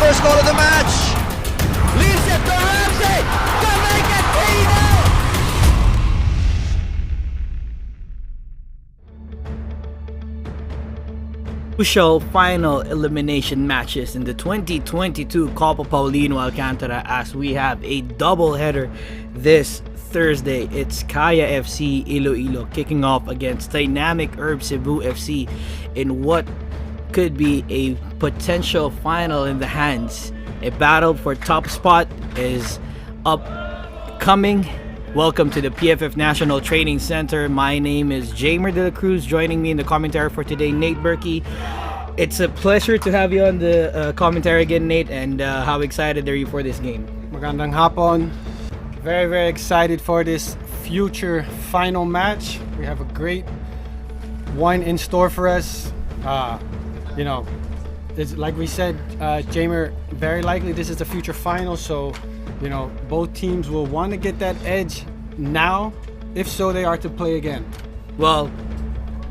first goal of the match. Leaves it to Ramsey to make it 3-0. Crucial final elimination matches in the 2022 Copa Paulino Alcantara, as we have a doubleheader this Thursday. It's Kaya FC-Iloilo kicking off against Dynamic Herb Cebu FC in what could be a potential final in the hands. A battle for top spot is upcoming. Welcome to the PFF National Training Center. My name is Jamer De La Cruz. Joining me in the commentary for today, Nate Berkey. It's a pleasure to have you on the commentary again, Nate. And how excited are you for this game? Magandang hapon. Very, very excited for this future final match. We have a great one in store for us. It's like we said, Jamer, very likely this is the future final. So, both teams will want to get that edge now. If so, they are to play again. Well,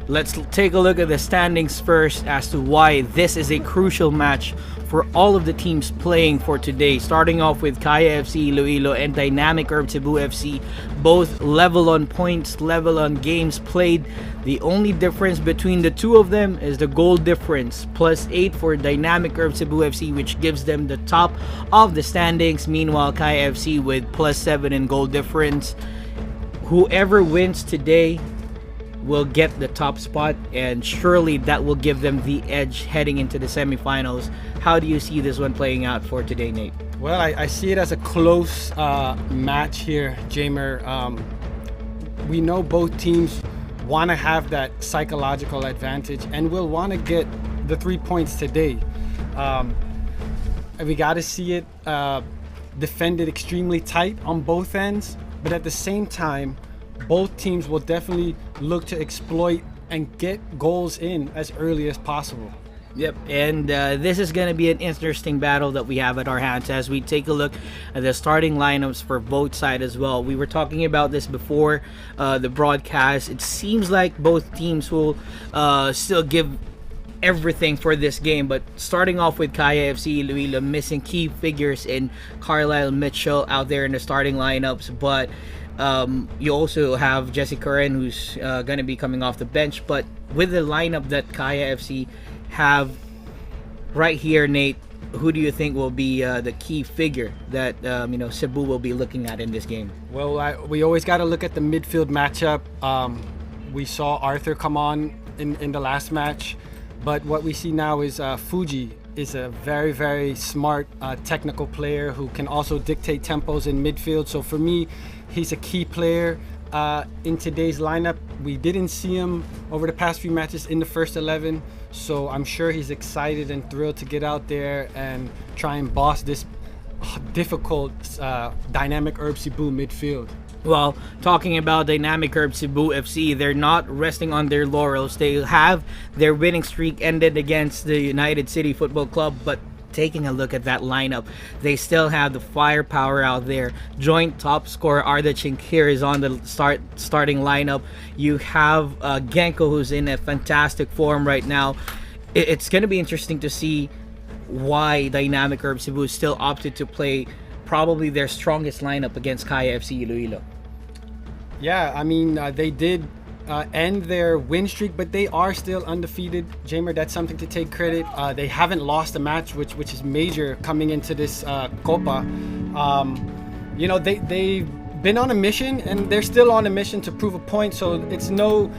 let's take a look at the standings first as to why this is a crucial match for all of the teams playing for today. Starting off with Kaya FC-Iloilo and Dynamic Herb Cebu FC, both level on points, level on games played. The only difference between the two of them is the goal difference. +8 for Dynamic Herb Cebu FC, which gives them the top of the standings. Meanwhile, Kaya FC with +7 in goal difference. Whoever wins today will get the top spot, and surely that will give them the edge heading into the semifinals. How do you see this one playing out for today, Nate? Well, I see it as a close match here, Jamer. We know both teams want to have that psychological advantage and will want to get the 3 points today. We got to see it defended extremely tight on both ends, but at the same time, both teams will definitely look to exploit and get goals in as early as possible. Yep, and this is going to be an interesting battle that we have at our hands as we take a look at the starting lineups for both sides as well. We were talking about this before the broadcast. It seems like both teams will still give everything for this game, but starting off with Kaya FC-Iloilo missing key figures in Carlisle Mitchell out there in the starting lineups, but you also have Jesse Curran, who's going to be coming off the bench. But with the lineup that Kaya FC have right here, Nate, who do you think will be the key figure that Cebu will be looking at in this game? Well, we always got to look at the midfield matchup. We saw Arthur come on in the last match, but what we see now is Fuji is a very, very smart technical player who can also dictate tempos in midfield. So for me, he's a key player in today's lineup. We didn't see him over the past few matches in the first 11, so I'm sure he's excited and thrilled to get out there and try and boss this difficult Dynamic Herb Cebu midfield. Well, talking about Dynamic Herb Cebu FC, they're not resting on their laurels. They have their winning streak ended against the United City Football Club, but taking a look at that lineup, they still have the firepower out there. Joint top scorer Arda Chinkir is on the starting lineup. You have Genko, who's in a fantastic form right now. It's going to be interesting to see why Dynamic Herb Cebu still opted to play probably their strongest lineup against Kaya FC-Iloilo. Yeah, I mean, they did end their win streak, but they are still undefeated. Jamer, that's something to take credit. They haven't lost a match, which is major coming into this Copa. They've been on a mission, and they're still on a mission to prove a point, so it's no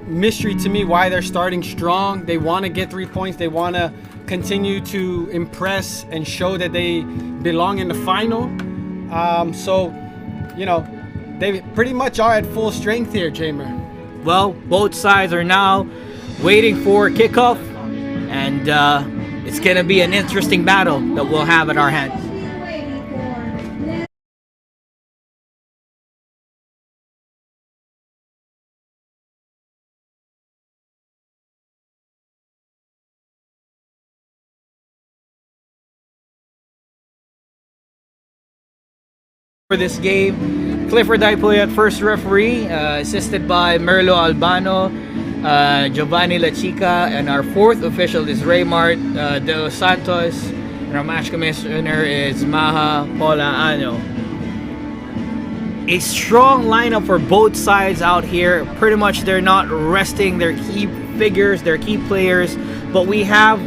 mystery to me why they're starting strong. They want to get 3 points. They want to continue to impress and show that they belong in the final. They pretty much are at full strength here, Jamer. Well, both sides are now waiting for kickoff, and it's going to be an interesting battle that we'll have at our hands. For this game, Clifford Daipoyat, first referee, assisted by Merlo Albano, Giovanni La Chica, and our fourth official is Raymart De Los Santos. And our match commissioner is Maha Polaano. A strong lineup for both sides out here. Pretty much they're not resting their key figures, their key players, but we have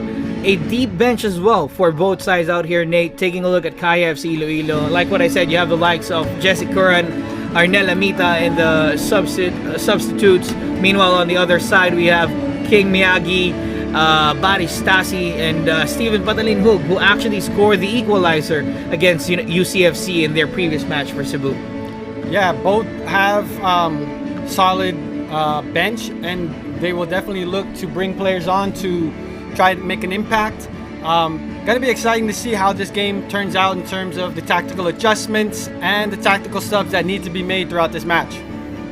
a deep bench as well for both sides out here, Nate. Taking a look at Kaya FC-Iloilo. Like what I said, you have the likes of Jesse Curran, Arnel Amita, and the substitutes. Meanwhile, on the other side, we have King Miyagi, Barry Stasi, and Steven Patalin Hug, who actually scored the equalizer against UCFC in their previous match for Cebu. Yeah, both have solid bench, and they will definitely look to bring players on to try to make an impact. Gonna be exciting to see how this game turns out in terms of the tactical adjustments and the tactical subs that need to be made throughout this match.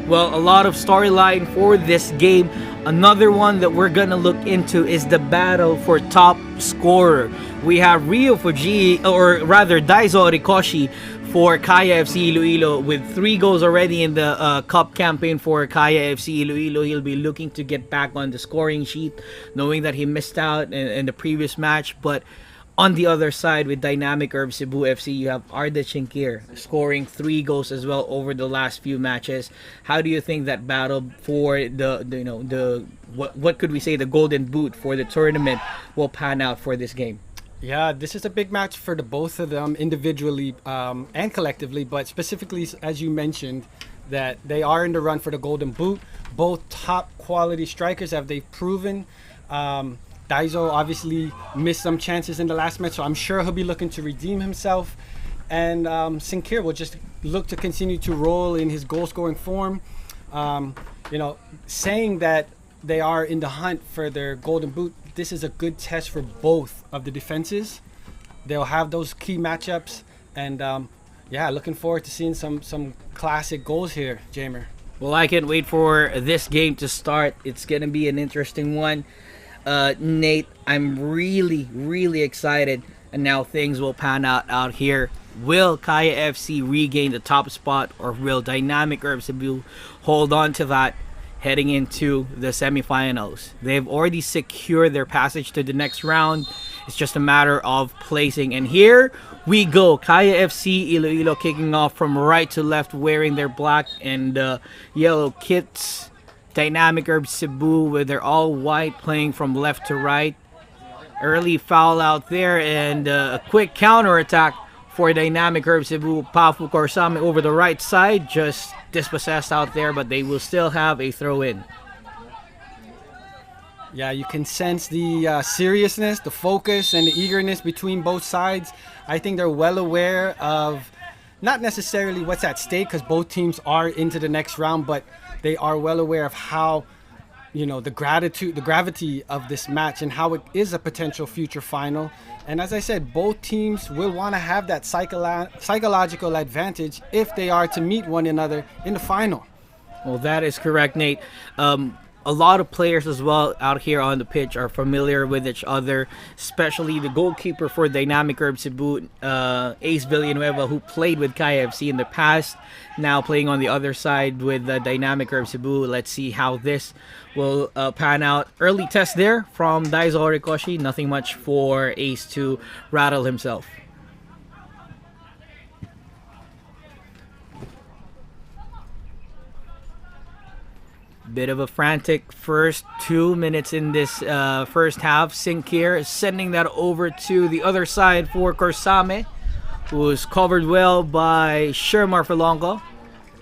Well, a lot of storyline for this game. Another one that we're gonna look into is the battle for top scorer. We have Rio Fuji, or rather Daizo Rikoshi, for Kaya FC Iloilo with 3 goals already in the cup campaign for Kaya FC Iloilo. He'll be looking to get back on the scoring sheet, knowing that he missed out in the previous match. But on the other side, with Dynamic Herb Cebu FC, you have Arda Chinkir scoring 3 goals as well over the last few matches. How do you think that battle for what could we say, the golden boot for the tournament will pan out for this game? Yeah, this is a big match for the both of them individually and collectively, but specifically, as you mentioned, that they are in the run for the Golden Boot. Both top quality strikers, have they proven. Daizo obviously missed some chances in the last match, so I'm sure he'll be looking to redeem himself. And Sinkir will just look to continue to roll in his goal-scoring form. Saying that they are in the hunt for their Golden Boot, this is a good test for both of the defenses. They'll have those key matchups, and looking forward to seeing some classic goals here, Jamer. Well, I can't wait for this game to start. It's gonna be an interesting one. Nate, I'm really, really excited, and now things will pan out here. Will Kaya FC regain the top spot, or will Dynamic Herb Cebu hold on to that heading into the semifinals? They've already secured their passage to the next round. It's just a matter of placing. And here we go. Kaya FC Iloilo kicking off from right to left, wearing their black and yellow kits. Dynamic Herb Cebu with their all white, playing from left to right. Early foul out there, and a quick counter attack for Dynamic Herb Cebu. Pafu Korsame over the right side, just dispossessed out there, but they will still have a throw in. Yeah, you can sense the seriousness, the focus, and the eagerness between both sides. I think they're well aware of not necessarily what's at stake, because both teams are into the next round, but they are well aware of how, the gravity of this match, and how it is a potential future final. And as I said, both teams will want to have that psychological advantage if they are to meet one another in the final. Well, that is correct, Nate. A lot of players as well out here on the pitch are familiar with each other, especially the goalkeeper for Dynamic Herb Cebu, Ace Villanueva, who played with Kaya FC in the past, now playing on the other side with Dynamic Herb Cebu. Let's see how this will pan out. Early test there from Daizo Horikoshi. Nothing much for Ace to rattle himself. Bit of a frantic first 2 minutes in this first half. Sinkir sending that over to the other side for Korsame, who's covered well by Shermar Falongo.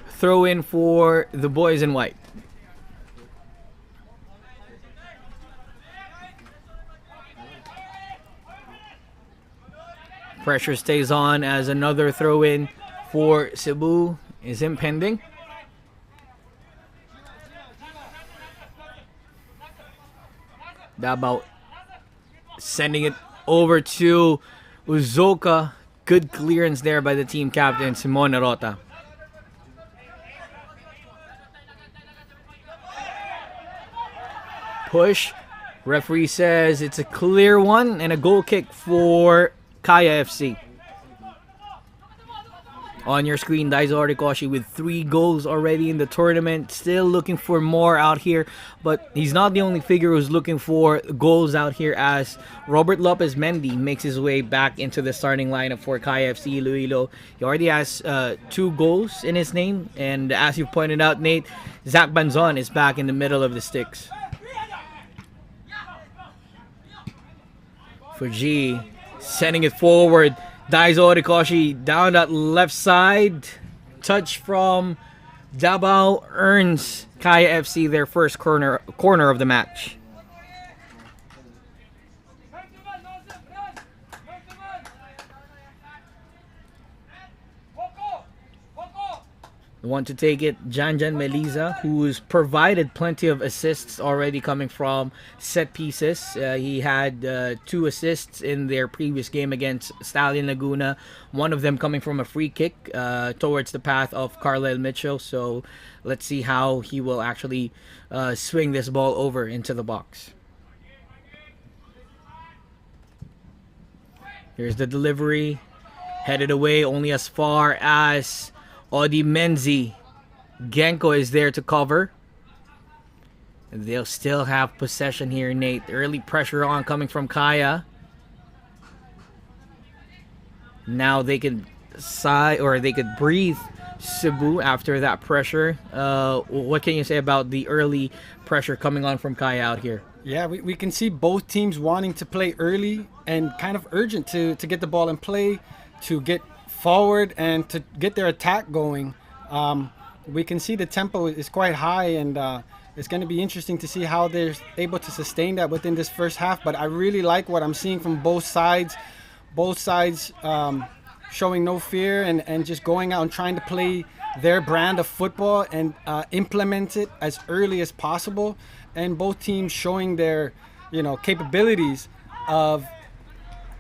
Throw in for the boys in white. Pressure stays on as another throw in for Cebu is impending. About sending it over to Uzoka. Good clearance there by the team captain, Simone Rota. Push. Referee says it's a clear one and a goal kick for Kaya FC. On your screen, Daiso Horikoshi with 3 goals already in the tournament. Still looking for more out here, but he's not the only figure who's looking for goals out here, as Robert Lopez Mendy makes his way back into the starting lineup for Kaya FC Iloilo. He already has 2 goals in his name, and as you pointed out, Nate, Zach Banzon is back in the middle of the sticks. Fuji sending it forward. Daiso Horikoshi down that left side. Touch from Davao earns Kaya FC their first corner of the match. Want to take it, Janjan Meliza, who's provided plenty of assists already coming from set pieces. He had 2 assists in their previous game against Stallion Laguna, one of them coming from a free kick towards the path of Carlisle Mitchell. So let's see how he will actually swing this ball over into the box. Here's the delivery, headed away only as far as Odi Menzi. Genko is there to cover. They'll still have possession here, Nate. Early pressure on coming from Kaya. Now they could sigh, or they could breathe Cebu after that pressure. What can you say about the early pressure coming on from Kaya out here? Yeah, we can see both teams wanting to play early and kind of urgent to get the ball in play, to get forward and to get their attack going. We can see the tempo is quite high, and it's going to be interesting to see how they're able to sustain that within this first half. But I really like what I'm seeing from both sides. Both sides showing no fear and just going out and trying to play their brand of football and implement it as early as possible. And both teams showing their, capabilities of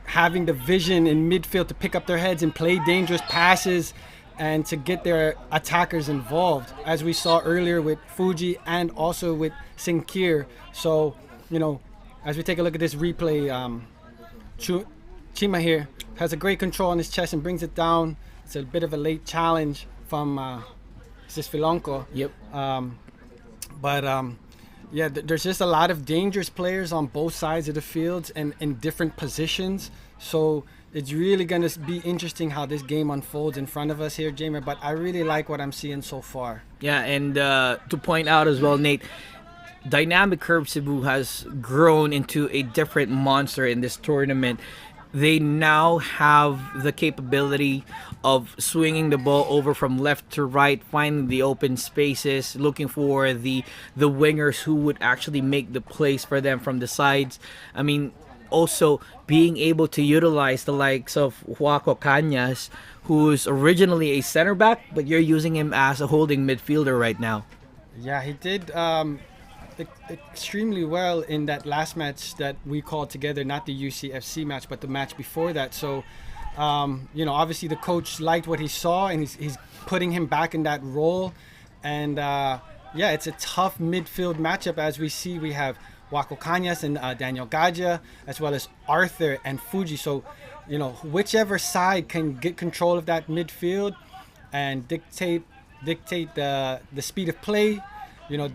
having the vision in midfield to pick up their heads and play dangerous passes and to get their attackers involved, as we saw earlier with Fuji and also with Sinkir. So, as we take a look at this replay, Chima here has a great control on his chest and brings it down. It's a bit of a late challenge from Filonco. Yep. Yeah, there's just a lot of dangerous players on both sides of the fields and in different positions. So it's really going to be interesting how this game unfolds in front of us here, Jamer. But I really like what I'm seeing so far. Yeah, and to point out as well, Nate, Dynamic Curve Cebu has grown into a different monster in this tournament. They now have the capability of swinging the ball over from left to right, finding the open spaces, looking for the wingers who would actually make the plays for them from the sides. I mean, also being able to utilize the likes of Joaco Cañas, who's originally a center back, but you're using him as a holding midfielder right now. Yeah, he did extremely well in that last match that we called together, not the UCFC match, but the match before that. So, obviously the coach liked what he saw, and he's putting him back in that role. And it's a tough midfield matchup. As we see, we have Joaco Cañas and Daniel Gadja, as well as Arthur and Fuji. So, whichever side can get control of that midfield and dictate the speed of play,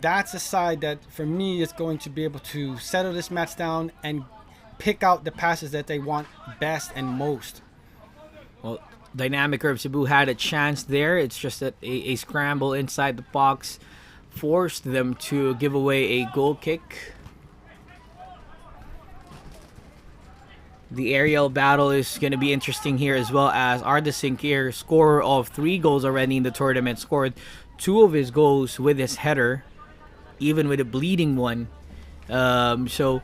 that's a side that for me is going to be able to settle this match down and pick out the passes that they want best and most. Well, Dynamic Curve Cebu had a chance there. It's just that a scramble inside the box forced them to give away a goal kick. The aerial battle is going to be interesting here, as well as Arda Sinkir, scorer of 3 goals already in the tournament, scored 2 of his goals with his header, even with a bleeding one. So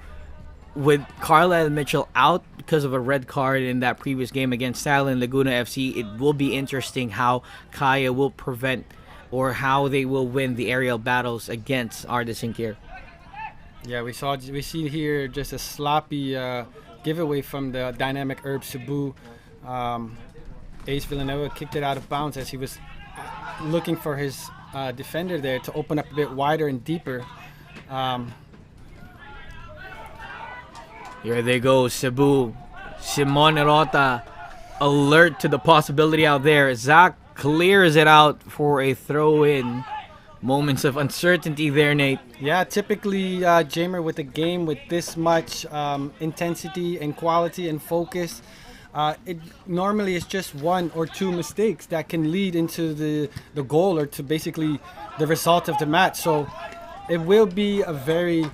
with Carlisle Mitchell out because of a red card in that previous game against Stallion Laguna FC, it will be interesting how Kaya will prevent or how they will win the aerial battles against Arda Sinkir. Yeah, we see here just a sloppy giveaway from the Dynamic Herb Cebu. Ace Villanueva kicked it out of bounds as he was looking for his defender there to open up a bit wider and deeper. Here they go, Cebu. Simon Erota alert to the possibility out there. Zach clears it out for a throw-in. Moments of uncertainty there, Nate. Yeah, typically, Jamer, with a game with this much intensity and quality and focus, it normally is just one or two mistakes that can lead into the goal or to basically the result of the match. So it will be a very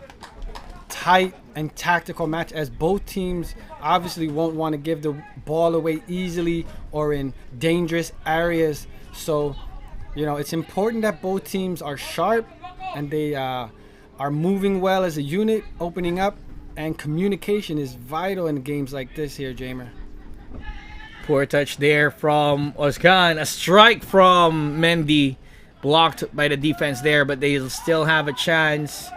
tight and tactical match, as both teams obviously won't want to give the ball away easily or in dangerous areas. So, it's important that both teams are sharp and they are moving well as a unit, opening up, and communication is vital in games like this here, Jamer. Poor touch there from Oskan. A strike from Mendy. Blocked by the defense there, but they still have a chance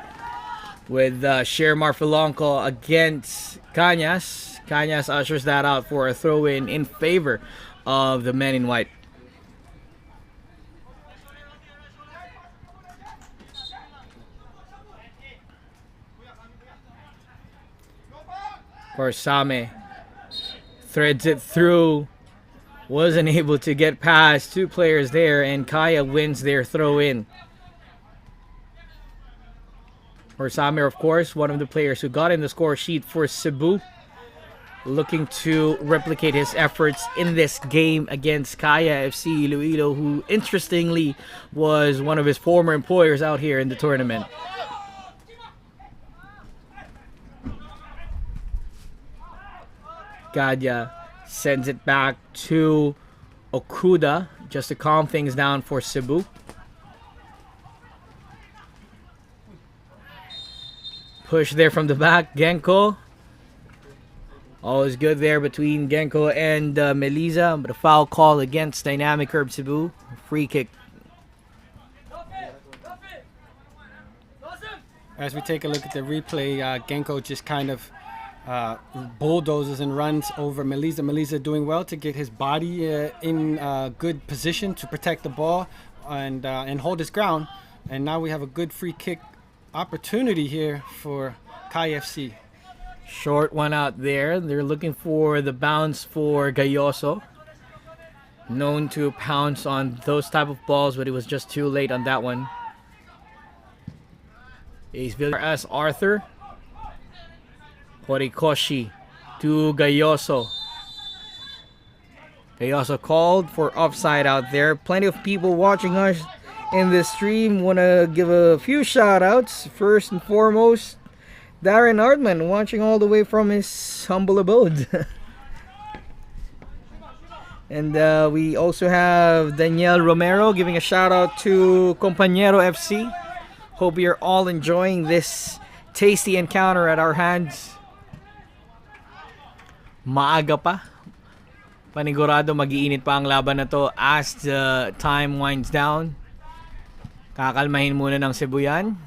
with Sher Marfilanco against Cañas. Cañas ushers that out for a throw-in in favor of the men in white. Corsame threads it through. Wasn't able to get past two players there, and Kaya wins their throw-in. Corsame, of course, one of the players who got in the score sheet for Cebu, looking to replicate his efforts in this game against Kaya FC-Iloilo, who interestingly was one of his former employers out here in the tournament. Gadya sends it back to Okuda just to calm things down for Cebu. Push there from the back, Genko. Always good there between Genko and Melisa, but a foul call against Dynamic Herb Cebu. Free kick. As we take a look at the replay, Genko just kind of bulldozes and runs over Melisa. Melisa doing well to get his body in good position to protect the ball and hold his ground. And now we have a good free kick opportunity here for KFC. Short one out there. They're looking for the bounce for Gayoso. Known to pounce on those type of balls, but it was just too late on that one. Ace Villar as Arthur. Horikoshi to Gayoso. Gayoso called for offside out there. Plenty of people watching us in this stream. Want to give a few shout outs. First and foremost, Darren Ardman watching all the way from his humble abode. And we also have Daniel Romero giving a shout out to Compañero FC. Hope you're all enjoying this tasty encounter at our hands. Maaga pa. Panigurado mag-iinit pa ang laban na to as the time winds down. Kakalmahin muna ng Cebu yan.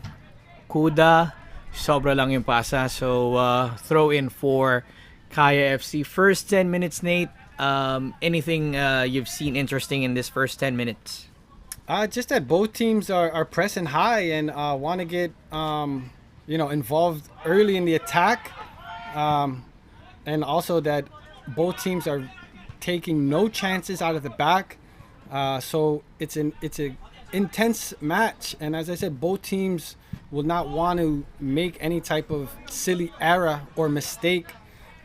Kuda, sobra lang yung pasa. So, throw in for Kaya FC. First 10 minutes, Nate. Anything you've seen interesting in this first 10 minutes? Just that both teams are pressing high and want to get involved early in the attack. And also that both teams are taking no chances out of the back. So it's an intense match. And as I said, both teams will not want to make any type of silly error or mistake.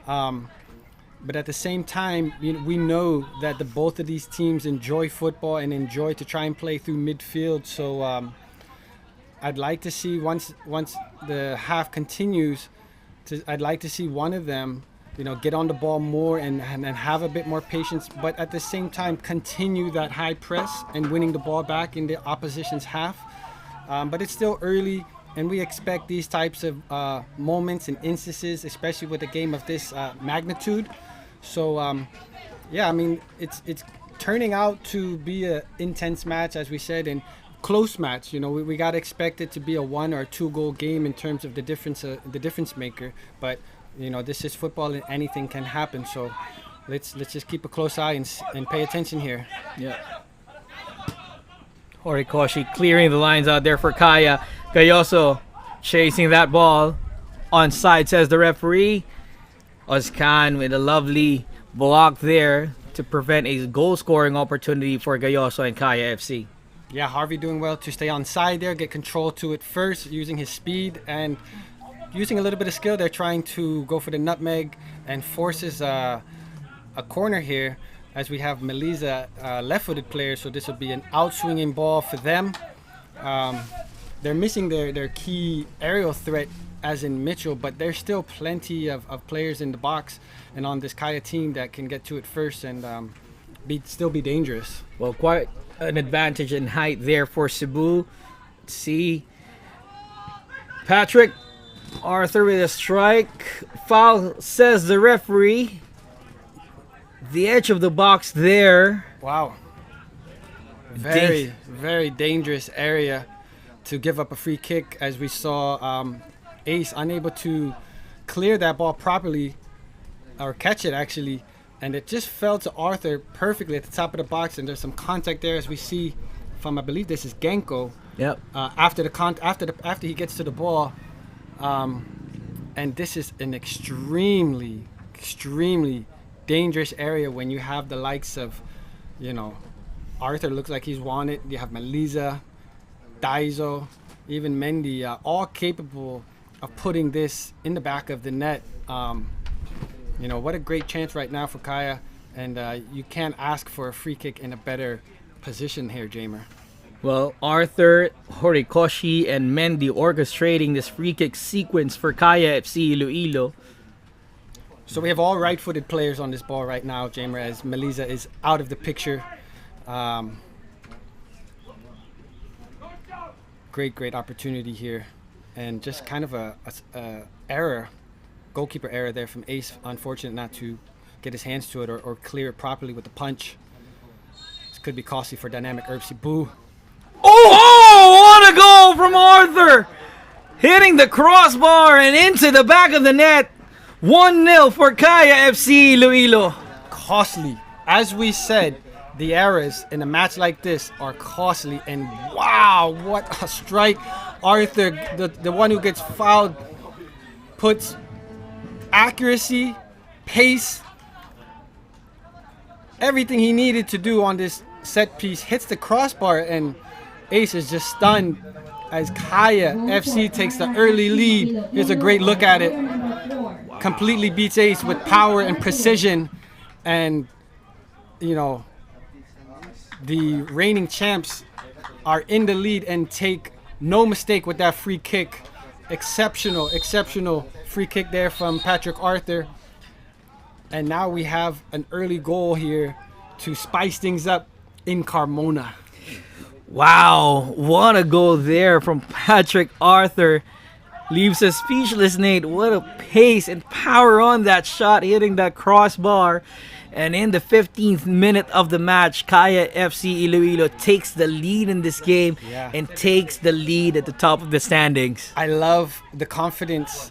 But at the same time, we know that both of these teams enjoy football and enjoy to try and play through midfield. So I'd like to see once the half continues, I'd like to see one of them get on the ball more and have a bit more patience, but at the same time continue that high press and winning the ball back in the opposition's half. But it's still early, and we expect these types of moments and instances, especially with a game of this magnitude. So, it's turning out to be an intense match, as we said, and close match. We got to expect it to be a 1 or 2 goal game in terms of the difference maker. But this is football and anything can happen. So let's just keep a close eye and pay attention here. Yeah. Horikoshi clearing the lines out there for Kaya. Gayoso chasing that ball. Onside, says the referee. Oskan with a lovely block there to prevent a goal-scoring opportunity for Gayoso and Kaya FC. Yeah, Harvey doing well to stay on side there, get control to it first, using his speed and using a little bit of skill. They're trying to go for the nutmeg and forces a corner here as we have Melisa, left-footed player, so this will be an out-swinging ball for them. They're missing their key aerial threat as in Mitchell, but there's still plenty of players in the box and on this Kaya team that can get to it first and still be dangerous. Well, quite an advantage in height there for Cebu. See Patrick Arthur with a strike. Foul, says the referee. The edge of the box there. Wow. Very dangerous area to give up a free kick, as we saw Ace unable to clear that ball properly or catch it actually, and it just fell to Arthur perfectly at the top of the box, and there's some contact there as we see from, I believe this is Genko. Yep. After he gets to the ball, and this is an extremely dangerous area when you have the likes of, Arthur looks like he's wanted. You have Melisa, Daiso, even Mendy, all capable of putting this in the back of the net. What a great chance right now for Kaya, and you can't ask for a free kick in a better position here, Jamer. Well, Arthur, Horikoshi, and Mendy orchestrating this free kick sequence for Kaya FC-Iloilo. So we have all right-footed players on this ball right now, Jamer, as Melisa is out of the picture. Great opportunity here, and just kind of a goalkeeper error there from Ace. Unfortunate not to get his hands to it or clear it properly with the punch. This could be costly for Dynamic Herb Cebu. Oh, what a goal from Arthur! Hitting the crossbar and into the back of the net. 1-0 for Kaya FC-Iloilo. Costly. As we said, the errors in a match like this are costly, and wow, what a strike. Arthur, the one who gets fouled, puts accuracy, pace, everything he needed to do on this set piece, hits the crossbar, and Ace is just stunned as Kaya FC takes the early lead. Here's a great look at it. Completely beats Ace with power and precision, and the reigning champs are in the lead and take no mistake with that free kick. Exceptional free kick there from Patrick Arthur. And now we have an early goal here to spice things up in Carmona. Wow, what a goal there from Patrick Arthur. Leaves us speechless, Nate. What a pace and power on that shot, hitting that crossbar. And in the 15th minute of the match, Kaya FC-Iloilo takes the lead in this game and takes the lead at the top of the standings. I love the confidence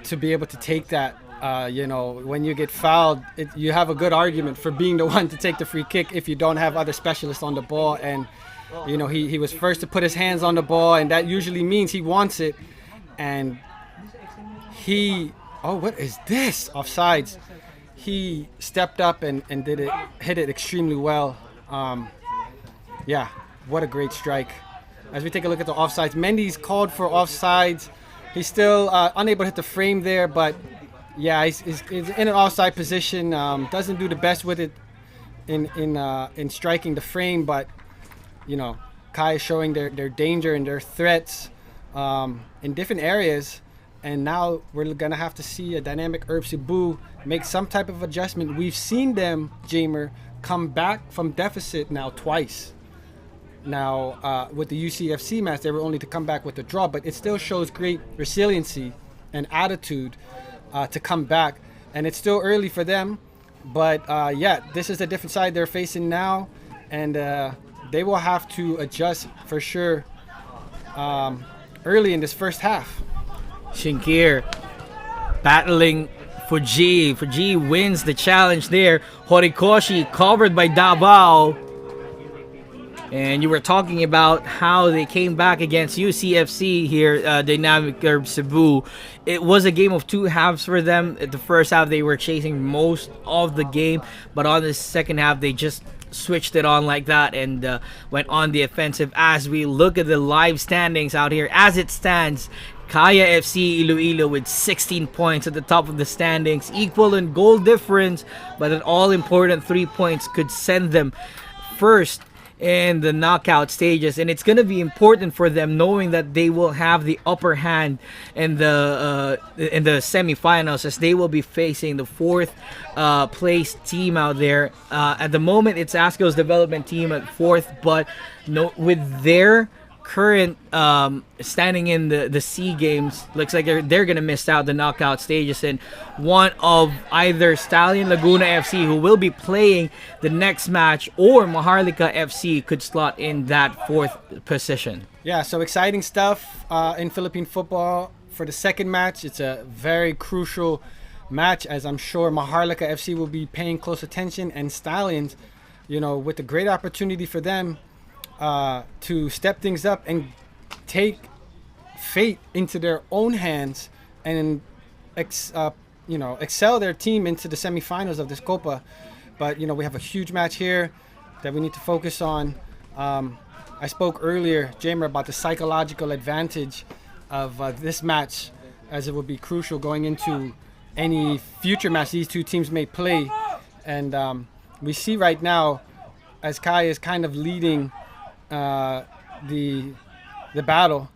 to be able to take that. When you get fouled, you have a good argument for being the one to take the free kick if you don't have other specialists on the ball. And, he was first to put his hands on the ball, and that usually means he wants it. And what is this? Offsides. He stepped up and hit it extremely well. What a great strike. As we take a look at the offsides, Mendy's called for offsides. He's still unable to hit the frame there, but he's in an offside position. Doesn't do the best with it in striking the frame, but Kai is showing their danger and their threats in different areas. And now we're going to have to see a Dynamic Herb Cebu make some type of adjustment. We've seen them, Jamer, come back from deficit now twice. Now, with the UCFC match, they were only to come back with a draw, but it still shows great resiliency and attitude to come back. And it's still early for them, but this is a different side they're facing now, and they will have to adjust for sure early in this first half. Shinkir battling Fuji. Fuji wins the challenge there. Horikoshi covered by Davao. And you were talking about how they came back against UCFC here, Dynamic Herb Cebu. It was a game of two halves for them. At the first half, they were chasing most of the game, but on the second half, they just switched it on like that and went on the offensive. As we look at the live standings out here, as it stands, Kaya FC-Iloilo with 16 points at the top of the standings, equal in goal difference, but an all-important 3 points could send them first in the knockout stages, and it's going to be important for them knowing that they will have the upper hand in the semifinals, as they will be facing the fourth place team out there. At the moment, it's ASCO's development team at fourth, but no, with their current standing in the C games, looks like they're gonna miss out the knockout stages, and one of either Stallion Laguna FC, who will be playing the next match, or Maharlika FC could slot in that fourth position. Yeah, so exciting stuff in Philippine football for the second match. It's a very crucial match, as I'm sure Maharlika FC will be paying close attention, and Stallions, with a great opportunity for them to step things up and take fate into their own hands and excel their team into the semifinals of this Copa. But we have a huge match here that we need to focus on. I spoke earlier, Jamer, about the psychological advantage of this match, as it will be crucial going into any future match these two teams may play. And we see right now, as Kai is kind of leading the battle,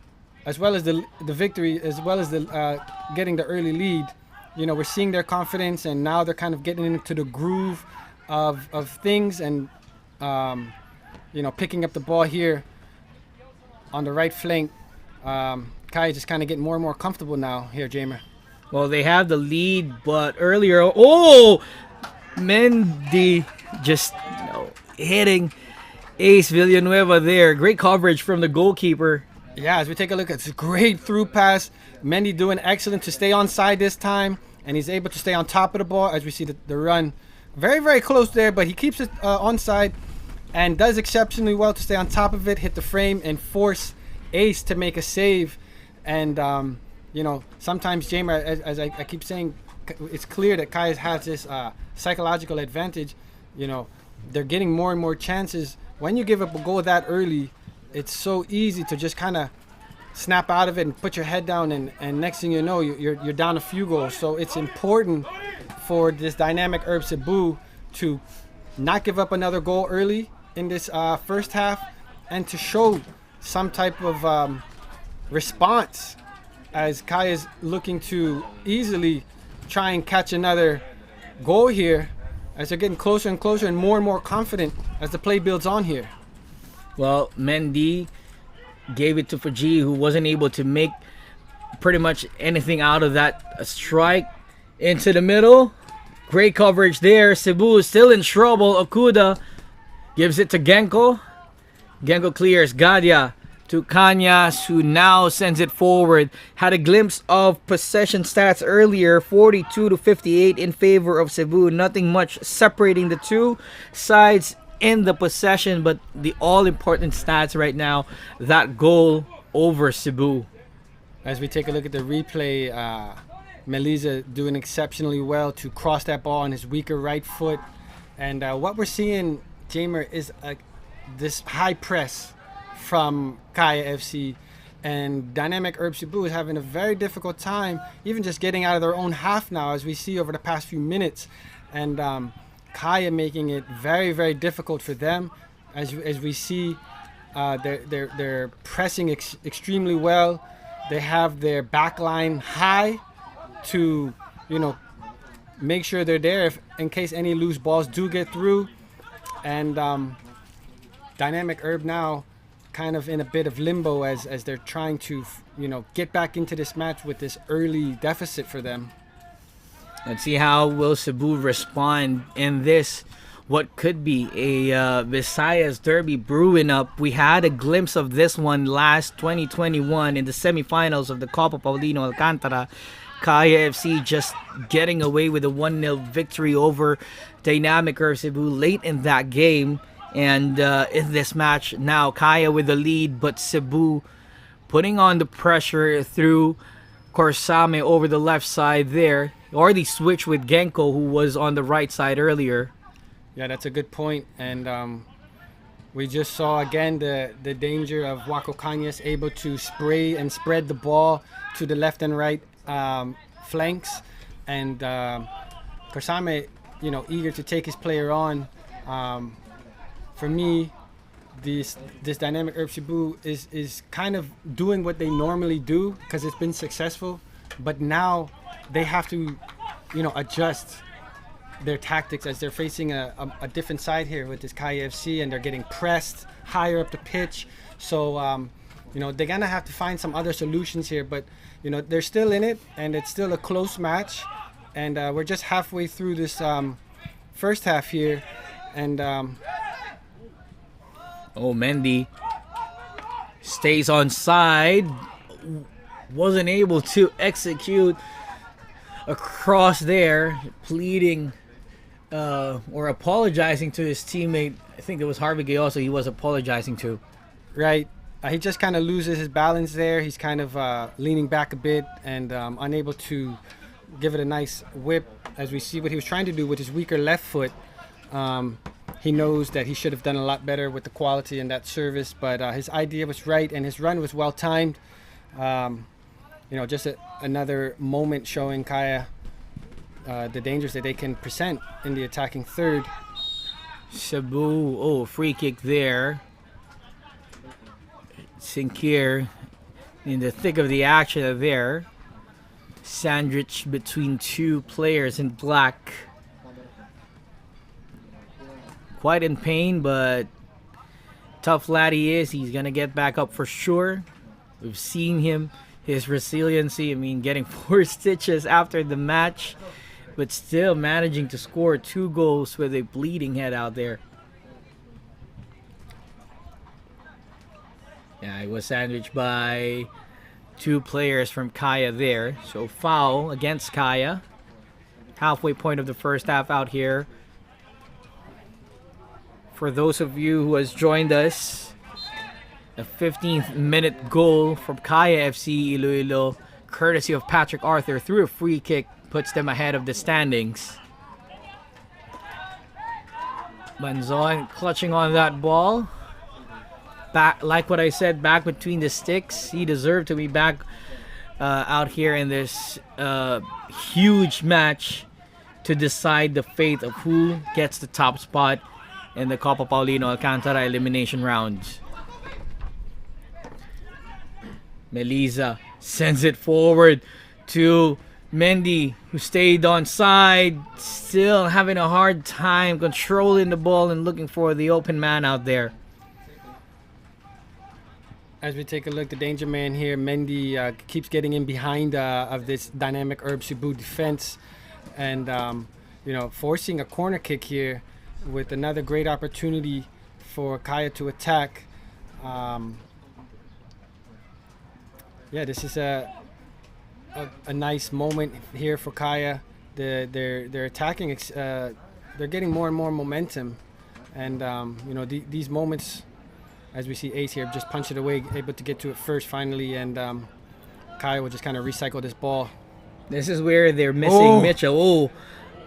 as well as the victory, as well as the getting the early lead. We're seeing their confidence, and now they're kind of getting into the groove of things, and picking up the ball here on the right flank. Kai is just kind of getting more and more comfortable now here, Jamer. Well, they have the lead, but earlier, Mendy just hitting Ace Villanueva there. Great coverage from the goalkeeper. Yeah, as we take a look at this great through pass, Mendy doing excellent to stay onside this time, and he's able to stay on top of the ball, as we see the run very, very close there, but he keeps it onside and does exceptionally well to stay on top of it, hit the frame, and force Ace to make a save. And sometimes, Jamer, as I keep saying, it's clear that Kai has this psychological advantage. They're getting more and more chances. When you give up a goal that early, it's so easy to just kind of snap out of it and put your head down, and next thing you know, you're down a few goals. So it's important for this Dynamic Herb Cebu to not give up another goal early in this first half, and to show some type of response, as Kai is looking to easily try and catch another goal here, as they're getting closer and closer and more confident as the play builds on here. Well, Mendy gave it to Fuji, who wasn't able to make pretty much anything out of that. A strike into the middle. Great coverage there. Cebu is still in trouble. Okuda gives it to Genko. Genko clears. Gadia to Kanyas, who now sends it forward. Had a glimpse of possession stats earlier, 42-58 in favor of Cebu. Nothing much separating the two sides in the possession, but the all-important stats right now, that goal over Cebu. As we take a look at the replay, Melisa doing exceptionally well to cross that ball on his weaker right foot. And what we're seeing, Jamer, is this high press from Kaya FC, and Dynamic Herb Cebu is having a very difficult time even just getting out of their own half now, as we see over the past few minutes, and Kaya making it very, very difficult for them, as we see they're pressing extremely well. They have their back line high to make sure they're there in case any loose balls do get through, and Dynamic Herb now kind of in a bit of limbo as they're trying to get back into this match with this early deficit for them. Let's see how will Cebu respond in this, what could be a Visayas derby brewing up. We had a glimpse of this one last 2021 in the semifinals of the Copa Paulino Alcantara. Kaya FC just getting away with a 1-0 victory over Dynamic Herb Cebu late in that game. And in this match, now Kaya with the lead, but Cebu putting on the pressure through Corsame over the left side there. Already switched with Genko, who was on the right side earlier. Yeah, that's a good point. And we just saw again the danger of Wako Kanyas able to spray and spread the ball to the left and right flanks. And Corsame, eager to take his player on. For me, this dynamic Herb Cebu is kind of doing what they normally do because it's been successful. But now they have to, adjust their tactics as they're facing a different side here with this Kaya FC, and they're getting pressed higher up the pitch. So, they're going to have to find some other solutions here. But, they're still in it, and it's still a close match. And we're just halfway through this first half here. And Mendy stays on side. Wasn't able to execute across there, pleading or apologizing to his teammate. I think it was Harvey Gayoso he was apologizing to. Right. He just kind of loses his balance there. He's kind of leaning back a bit and unable to give it a nice whip, as we see what he was trying to do with his weaker left foot. He knows that he should have done a lot better with the quality in that service, but his idea was right and his run was well timed. Just another moment showing Kaya the dangers that they can present in the attacking third. Cebu, free kick there. Sinkir in the thick of the action there. Sandwich between two players in black. Quite in pain, but tough lad he is. He's going to get back up for sure. We've seen him, his resiliency. Getting 4 stitches after the match, but still managing to score 2 goals with a bleeding head out there. Yeah, he was sandwiched by 2 players from Kaya there. So foul against Kaya. Halfway point of the first half out here. For those of you who has joined us, a 15th minute goal from Kaya FC-Iloilo, courtesy of Patrick Arthur through a free kick, puts them ahead of the standings. Manzon clutching on that ball. Back, like what I said, back between the sticks. He deserved to be back out here in this huge match to decide the fate of who gets the top spot in the Copa Paulino Alcantara elimination rounds. Melisa sends it forward to Mendy, who stayed on side, still having a hard time controlling the ball and looking for the open man out there. As we take a look, the danger man here, Mendy, keeps getting in behind of this dynamic Herb Cebu defense, and forcing a corner kick here with another great opportunity for Kaya to attack. This is a nice moment here for Kaya. They're attacking. They're getting more and more momentum, and these moments, as we see Ace here, just punch it away, able to get to it first finally, and Kaya will just kind of recycle this ball. This is where they're missing Mitchell. Oh,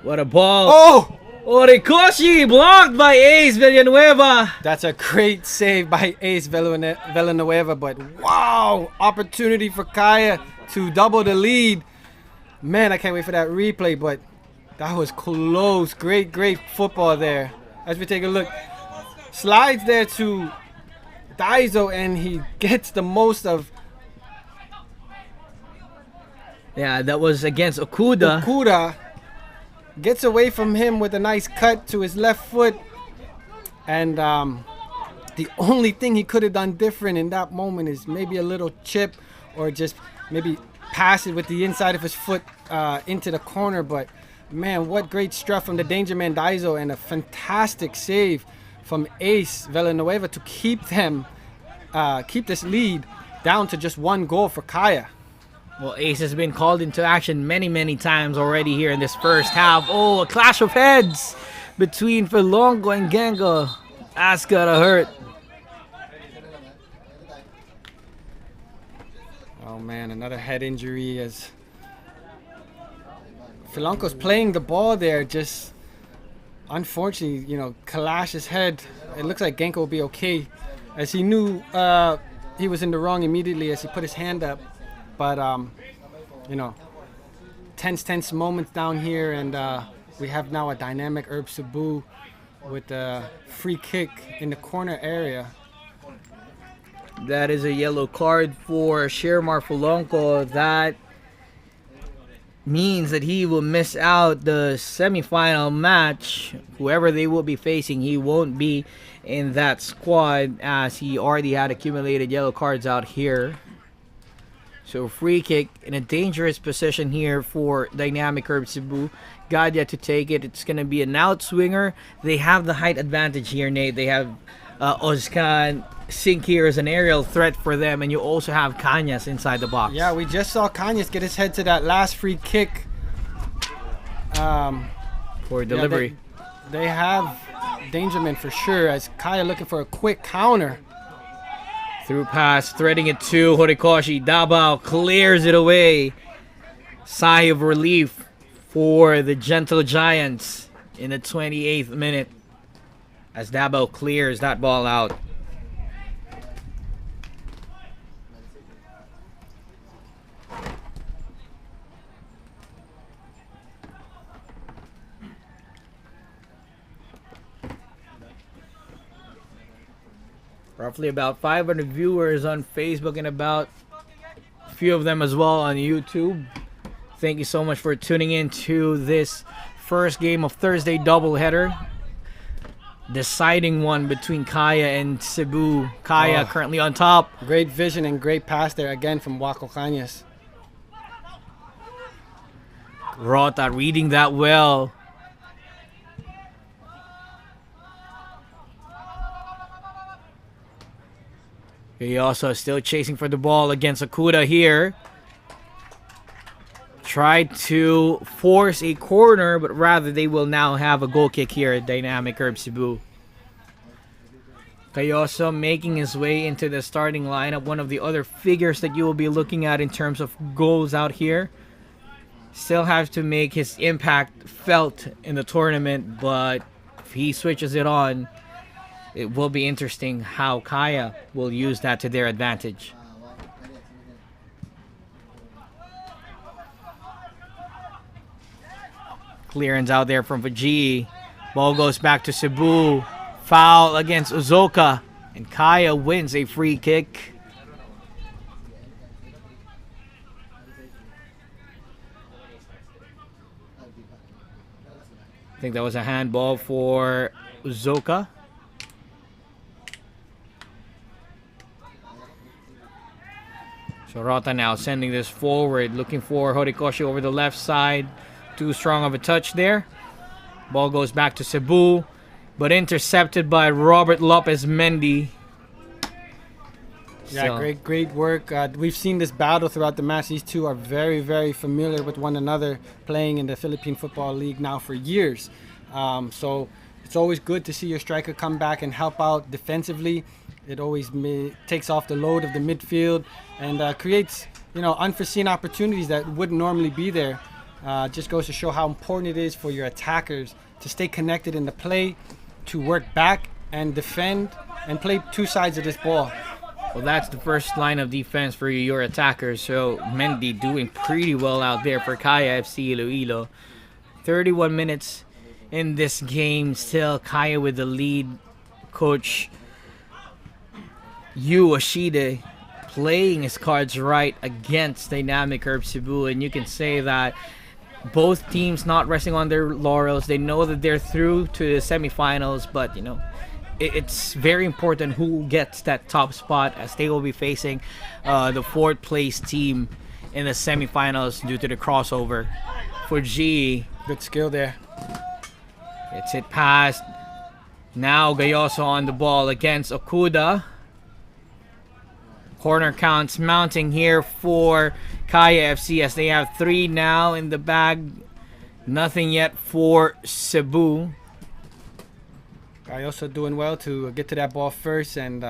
what a ball! Oh! Orikoshi blocked by Ace Villanueva. That's a great save by Ace Villanueva, but wow, opportunity for Kaya to double the lead. Man, I can't wait for that replay, but that was close. Great football there. As we take a look, slides there to Daiso, and he gets the most of. Yeah, that was against Okuda. Okuda gets away from him with a nice cut to his left foot, and the only thing he could have done different in that moment is maybe a little chip, or just maybe pass it with the inside of his foot into the corner. But man, what great strut from the danger man Daiso, and a fantastic save from Ace Villanueva to keep this lead down to just 1 goal for Kaya. Well, Ace has been called into action many times already here in this first half. Oh, a clash of heads between Felongo and Gengo. That's gotta hurt. Oh man, another head injury as Filanco's playing the ball there. Just unfortunately, Kalash's head. It looks like Genko will be okay, as he knew he was in the wrong immediately as he put his hand up. But tense moments down here, and we have now a dynamic Herb Cebu with a free kick in the corner area. That is a yellow card for Shermar Filanco. That means that he will miss out the semifinal match. Whoever they will be facing, he won't be in that squad as he already had accumulated yellow cards out here. So free kick in a dangerous position here for dynamic Herb Cebu. Gadya to take it. It's going to be an outswinger. They have the height advantage here, Nate. They have Ozcan Sink here as an aerial threat for them, and you also have Cañas inside the box. Yeah, we just saw Cañas get his head to that last free kick. For delivery. Yeah, they have Dangerman for sure, as Kaya looking for a quick counter. Through pass, threading it to Horikoshi. Dabao clears it away. Sigh of relief for the Gentle Giants in the 28th minute as Dabao clears that ball out. Roughly about 500 viewers on Facebook and about a few of them as well on YouTube. Thank you so much for tuning in to this first game of Thursday doubleheader. Deciding one between Kaya and Cebu. Kaya currently on top. Great vision and great pass there again from Waco Cañas. Rota reading that well. He also still chasing for the ball against Okuda here. Tried to force a corner, but rather they will now have a goal kick here at Dynamic Herb Cebu. Cayoso making his way into the starting lineup. One of the other figures that you will be looking at in terms of goals out here. Still has to make his impact felt in the tournament, but if he switches it on, it will be interesting how Kaya will use that to their advantage. Clearance out there from Vajii. Ball goes back to Cebu. Foul against Uzoka. And Kaya wins a free kick. I think that was a handball for Uzoka. So Rota now sending this forward, looking for Horikoshi over the left side. Too strong of a touch there. Ball goes back to Cebu, but intercepted by Robert Lopez Mendy. Yeah, great work. We've seen this battle throughout the match. These two are very, very familiar with one another, playing in the Philippine Football League now for years. So it's always good to see your striker come back and help out defensively. It always takes off the load of the midfield and creates, unforeseen opportunities that wouldn't normally be there. Just goes to show how important it is for your attackers to stay connected in the play, to work back and defend and play two sides of this ball. Well, that's the first line of defense for your attackers. So Mendy doing pretty well out there for Kaya FC-Iloilo. 31 minutes in this game. Still Kaya with the lead. Coach Yu Ashide playing his cards right against Dynamic Herb Cebu. And you can say that both teams not resting on their laurels. They know that they're through to the semifinals, but it's very important who gets that top spot, as they will be facing the fourth place team in the semifinals due to the crossover. For G, good skill there. Gets it past. Now Gayoso on the ball against Okuda. Corner counts mounting here for Kaya FC as they have 3 now in the bag. Nothing yet for Cebu. also doing well to get to that ball first and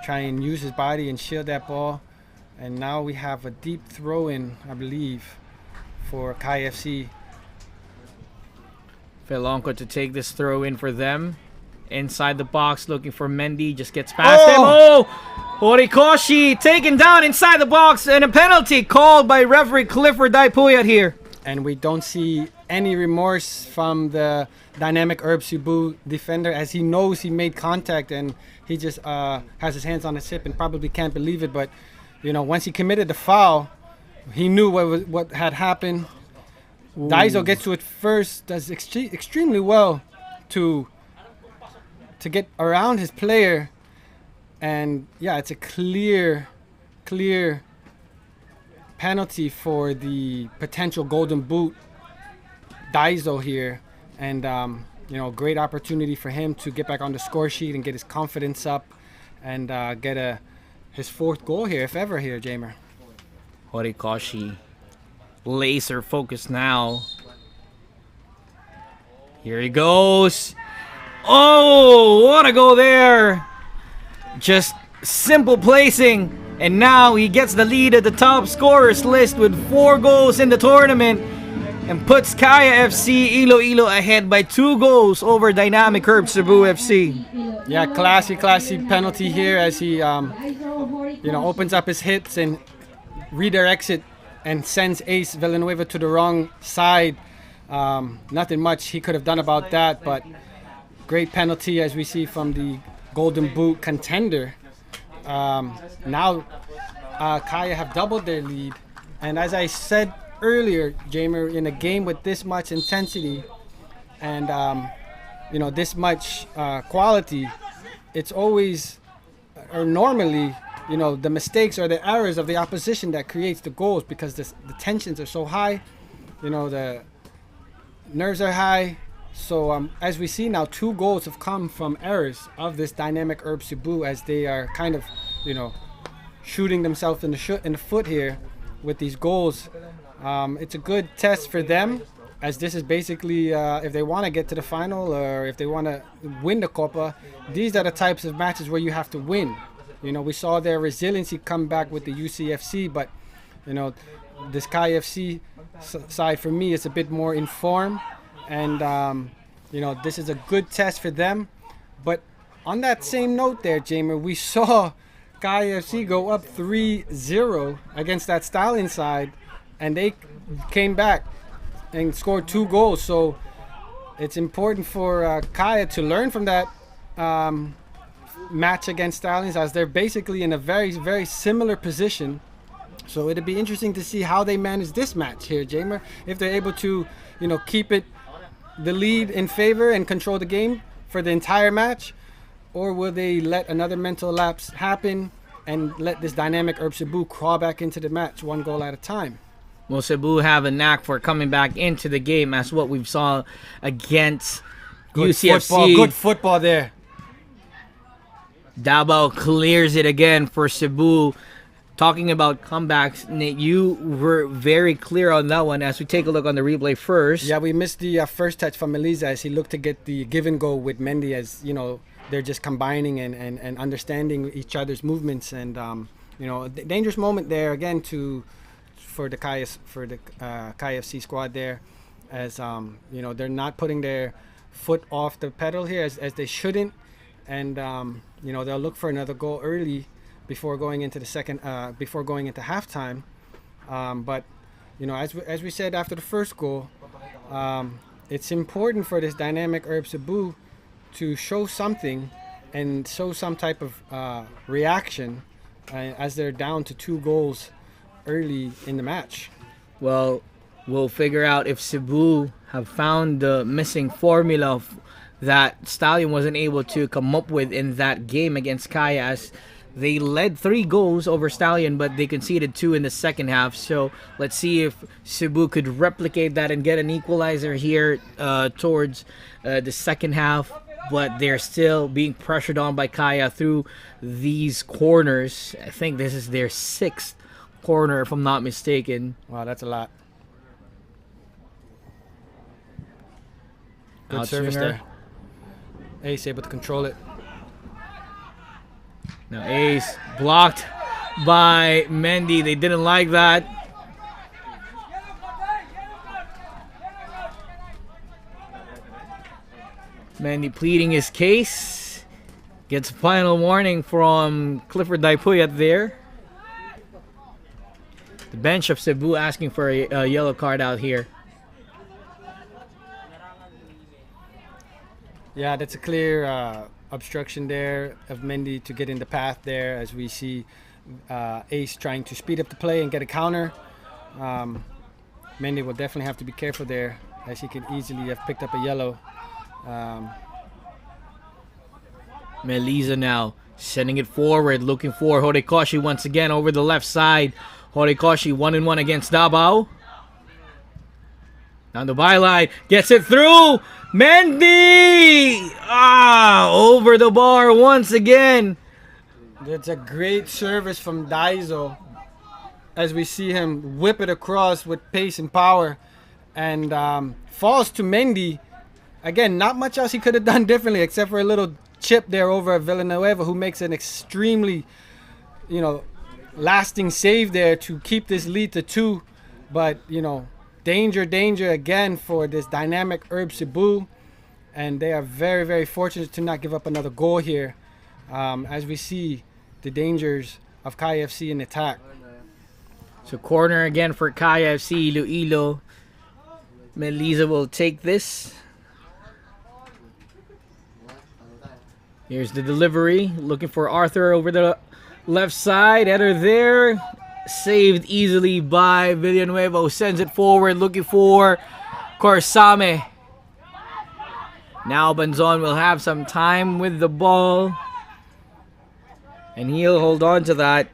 try and use his body and shield that ball. And now we have a deep throw in, I believe, for KFC. Felonco to take this throw in for them. Inside the box, looking for Mendy. Just gets past him. Oh! Horikoshi taken down inside the box. And a penalty called by referee Clifford Daipuyat here. And we don't see any remorse from the dynamic Herb Cebu defender, as he knows he made contact and he just has his hands on his hip and probably can't believe it. But, you know, once he committed the foul, he knew what had happened. Daiso gets to it first, does extremely well to get around his player. And yeah, it's a clear penalty for the potential golden boot Daiso here. And you know, great opportunity for him to get back on the score sheet and get his confidence up and get his 4th goal here, if ever, here, Jamer. Horikoshi laser focused now. Here he goes. Oh, what a goal there. Just simple placing. And now he gets the lead at the top scorers list with 4 goals in the tournament and puts Kaya FC-Iloilo ahead by 2 goals over dynamic Herb Cebu FC. Yeah, classy penalty here as he you know, opens up his hips and redirects it and sends Ace Villanueva to the wrong side. Nothing much he could have done about that, but great penalty as we see from the Golden Boot contender. Now Kaya have doubled their lead, and as I said earlier, Jamer, in a game with this much intensity and you know, this much quality, it's always or normally, you know, the mistakes or the errors of the opposition that creates the goals, because the tensions are so high, you know, the nerves are high. So as we see now, 2 goals have come from errors of this dynamic Herb Cebu, as they are kind of, you know, shooting themselves in the foot here with these goals. It's a good test for them, as this is basically if they want to get to the final or if they want to win the Copa, these are the types of matches where you have to win. You know, we saw their resiliency come back with the UCFC, but, you know, this KFC side for me is a bit more in form. And, you know, this is a good test for them. But on that same note there, Jamer, we saw KFC go up 3-0 against that Stallion side, and they came back and scored 2 goals. So it's important for Kaya to learn from that match against Stallions, as they're basically in a very, very similar position. So it'd be interesting to see how they manage this match here, Jamer. If they're able to, you know, keep the lead in favor and control the game for the entire match, or will they let another mental lapse happen and let this dynamic Herb Cebu crawl back into the match 1 goal at a time? Well, Cebu have a knack for coming back into the game, as what we saw against UCFC. Good football there. Davao clears it again for Cebu. Talking about comebacks, Nate, you were very clear on that one. As we take a look on the replay first. Yeah, we missed the first touch from Melisa as he looked to get the give and go with Mendy, as, you know, they're just combining and understanding each other's movements. And, you know, a dangerous moment there again for the KFC squad there, as, you know, they're not putting their foot off the pedal here as they shouldn't. And, you know, they'll look for another goal early before going into before going into halftime. But, you know, as we said after the first goal, it's important for this dynamic Herb Cebu to show something and show some type of reaction as they're down to 2 goals early in the match. Well, we'll figure out if Cebu have found the missing formula that Stallion wasn't able to come up with in that game against Kaya, as they led 3 goals over Stallion, but they conceded 2 in the second half. So let's see if Cebu could replicate that and get an equalizer here towards the second half. But they're still being pressured on by Kaya through these corners. I think this is their 6th corner, if I'm not mistaken. Wow, that's a lot. Good Outswinger. service there. Ace able to control it. Now Ace blocked by Mendy. They didn't like that. Mendy pleading his case. Gets a final warning from Clifford Daipuyat there. The bench of Cebu asking for a yellow card out here. Yeah, that's a clear obstruction there of Mendy to get in the path there, as we see Ace trying to speed up the play and get a counter. Mendy will definitely have to be careful there, as he could easily have picked up a yellow. Meliza now sending it forward, looking for Horikoshi once again over the left side. Horikoshi 1-1 against Davao. Down the byline, gets it through. Mendy! Over the bar once again. That's a great service from Daizo, as we see him whip it across with pace and power, and falls to Mendy. Again, not much else he could have done differently except for a little chip there over Villanueva, who makes an extremely, lasting save there to keep this lead to 2. But, danger again for this dynamic Herb Cebu. And they are very, very fortunate to not give up another goal here, as we see the dangers of Kaya FC in attack. So corner again for Kaya FC Iloilo. Meliza will take this. Here's the delivery. Looking for Arthur over the left side. Header there. Saved easily by Villanueva, who sends it forward. Looking for Corsame. Now Banzon will have some time with the ball. And he'll hold on to that.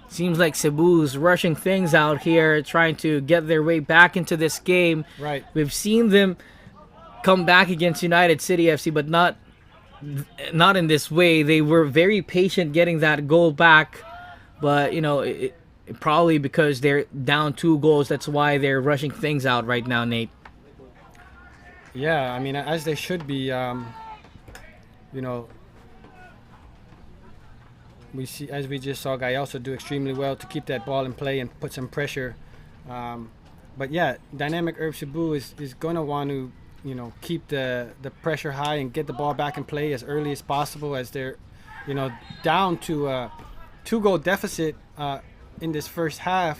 Seems like Cebu's rushing things out here, trying to get their way back into this game. Right. We've seen them come back against United City FC, but not in this way. They were very patient getting that goal back, but probably because they're down 2 goals. That's why they're rushing things out right now, Nate. Yeah, I mean, as they should be. We see, as we just saw, Gayoso do extremely well to keep that ball in play and put some pressure. But yeah, dynamic Herb Cebu is going to want to keep the pressure high and get the ball back in play as early as possible, as they're down to a 2-goal deficit in this first half.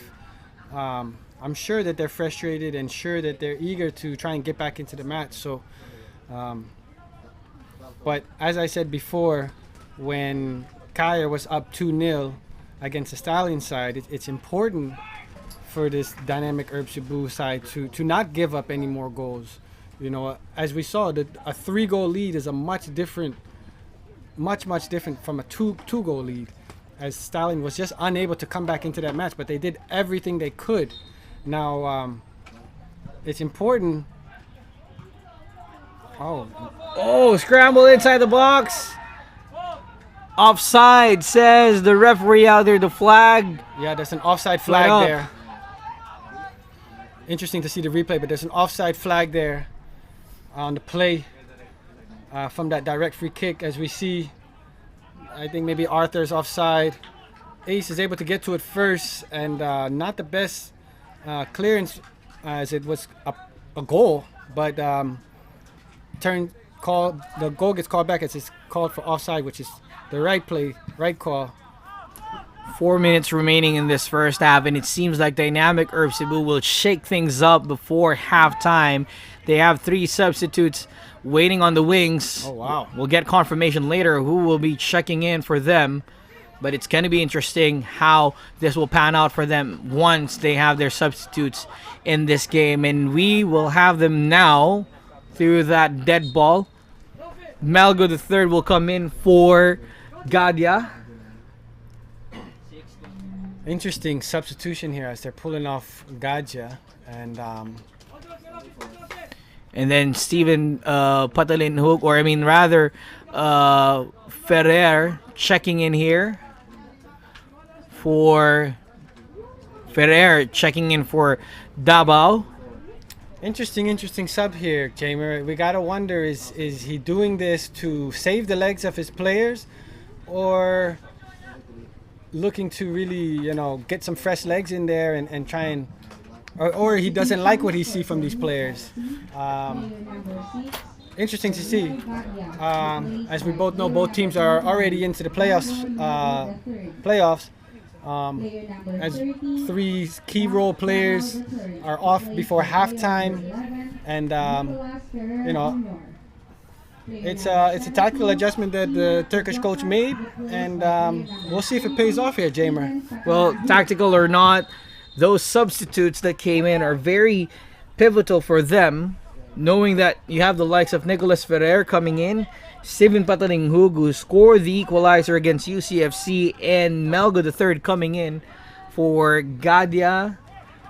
I'm sure that they're frustrated and sure that they're eager to try and get back into the match. So but as I said before, when Kaya was up 2-0 against the Stallion side, it's important for this dynamic Herb Cebu side to not give up any more goals. As we saw, a 3-goal lead is a much different from a 2-goal lead, as Stallion was just unable to come back into that match, but they did everything they could. Now, it's important. Scramble inside the box. Offside, says the referee out there. The flag. Yeah, there's an offside flag there. Interesting to see the replay, but there's an offside flag there on the play from that direct free kick. As we see, I think maybe Arthur's offside. Ace is able to get to it first, and not the best clearance, as it was a goal, but the goal gets called back as it's called for offside, which is the right call. 4 minutes remaining in this first half, and it seems like dynamic Herb Cebu will shake things up before halftime. They have 3 substitutes waiting on the wings. Oh, wow. We'll get confirmation later who will be checking in for them, but it's going to be interesting how this will pan out for them once they have their substitutes in this game. And we will have them now through that dead ball. Malgo the third will come in for Gadia. Interesting substitution here as they're pulling off Gadia, and then Steven Patalin Hook, Ferrer checking in here for Davao. Interesting sub here, Jamer. We gotta wonder, is he doing this to save the legs of his players, or looking to really, get some fresh legs in there and try and, or he doesn't like what he see from these players. Interesting to see. As we both know, both teams are already into the playoffs. As three key role players are off before halftime, and it's a tactical adjustment that the Turkish coach made, and we'll see if it pays off here, Jamer. Well, tactical or not, those substitutes that came in are very pivotal for them, knowing that you have the likes of Nicolas Ferrer coming in, Steven Patalinghug, who scored the equalizer against UCFC, and Melgo III coming in for Gadia,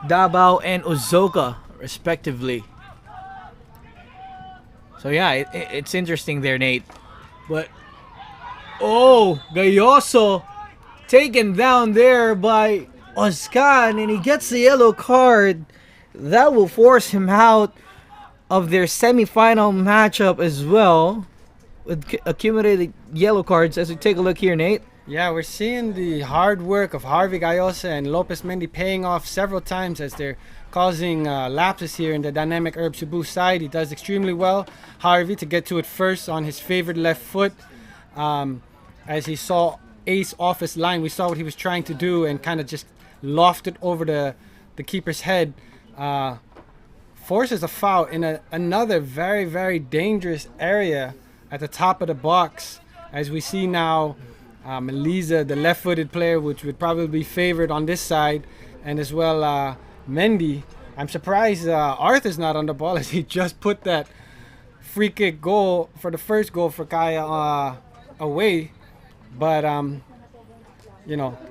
Davao, and Ozoka, respectively. So yeah, it's interesting there, Nate. But, Gayoso taken down there by Ozcan, and he gets the yellow card. That will force him out of their semifinal matchup as well, with accumulated yellow cards. As we take a look here, Nate. Yeah, we're seeing the hard work of Harvey Gayosa and Lopez Mendy paying off several times as they're causing lapses here in the dynamic Herb Cebu side. He does extremely well, Harvey, to get to it first on his favored left foot. As he saw Ace off his line, we saw what he was trying to do and kind of just lofted over the keeper's head. Forces a foul in another very, very dangerous area at the top of the box. As we see now, Melisa, the left-footed player, which would probably be favored on this side, and as well Mendy. I'm surprised Arthur's not on the ball, as he just put that free kick goal for the first goal for Kaya away. But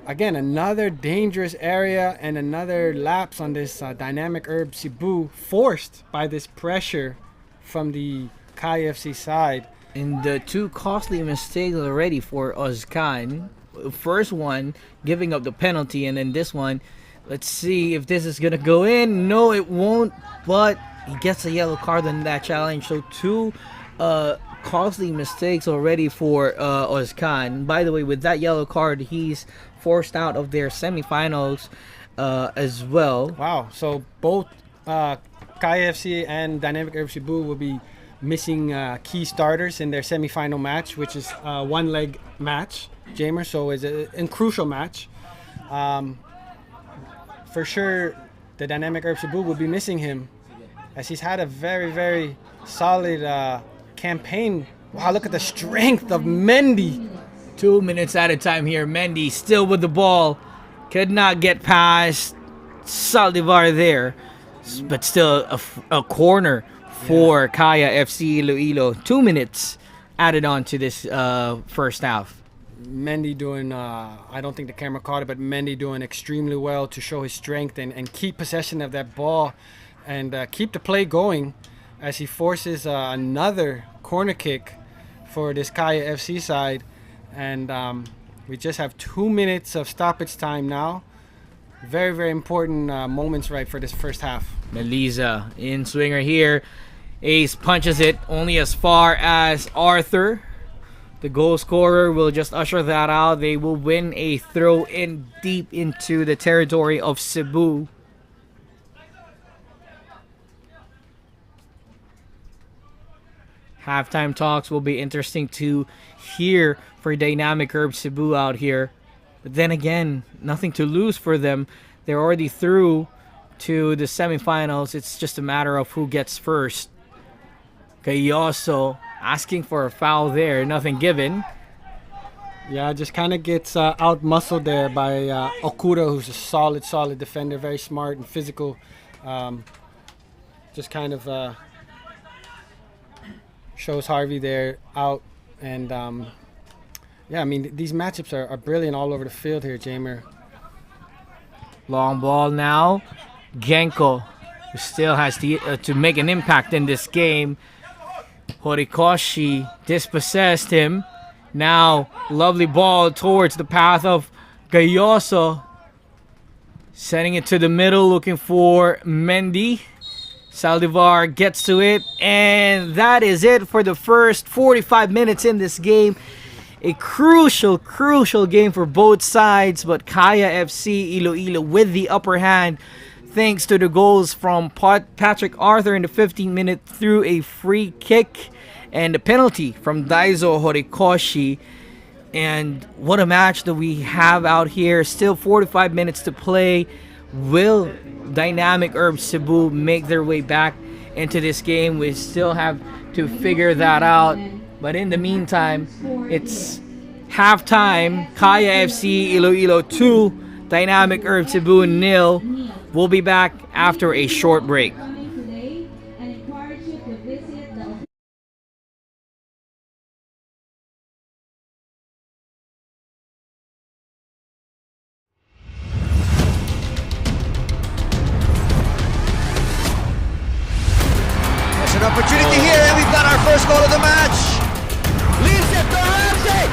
again, another dangerous area and another lapse on this dynamic Herb Cebu, forced by this pressure from the Kaya FC side. And the two costly mistakes already for Ozcan. First one, giving up the penalty, and then this one, let's see if this is going to go in. No, it won't, but he gets a yellow card in that challenge. So two costly mistakes already for Ozcan. By the way, with that yellow card, he's forced out of their semifinals as well. Wow, so both Kaya FC and Dynamic Herb Cebu will be missing key starters in their semifinal match, which is a one-leg match, Jamer. So it's a crucial match. For sure, the Dynamic Herb Cebu will be missing him, as he's had a very, very solid campaign. Wow, look at the strength of Mendy. 2 minutes at a time here. Mendy still with the ball. Could not get past Saldivar there. But still a corner for Kaya FC-Iloilo. 2 minutes added on to this first half. Mendy doing, I don't think the camera caught it, but Mendy doing extremely well to show his strength and keep possession of that ball and keep the play going, as he forces another corner kick for this Kaya FC side. And we just have 2 minutes of stoppage time now. Very, very important moments right for this first half. Melisa in swinger here. Ace punches it only as far as Arthur. The goal scorer will just usher that out. They will win a throw in deep into the territory of Cebu. Halftime talks will be interesting to hear for Dynamic Herb Cebu out here. But then again, nothing to lose for them. They're already through to the semifinals. It's just a matter of who gets first. Gayoso asking for a foul there, nothing given. Yeah, just kind of gets out-muscled there by Okura, who's a solid defender, very smart and physical. Just kind of shows Harvey there out. And yeah, I mean, these matchups are brilliant all over the field here, Jamer. Long ball now. Genko, who still has to make an impact in this game. Horikoshi dispossessed him. Now, lovely ball towards the path of Gayoso. Sending it to the middle, looking for Mendy. Saldivar gets to it, and that is it for the first 45 minutes in this game. A crucial game for both sides, but Kaya FC Iloilo with the upper hand thanks to the goals from Patrick Arthur in the 15th minute through a free kick and a penalty from Daizo Horikoshi. And what a match that we have out here. Still 45 minutes to play. Will Dynamic Herb Cebu make their way back into this game? We still have to figure that out. But in the meantime, it's halftime. Kaya FC Iloilo 2, Dynamic Herb Cebu 0. We'll be back after a short break. There's an opportunity here, and we've got our first goal of the match. Leaves it to Ramsey.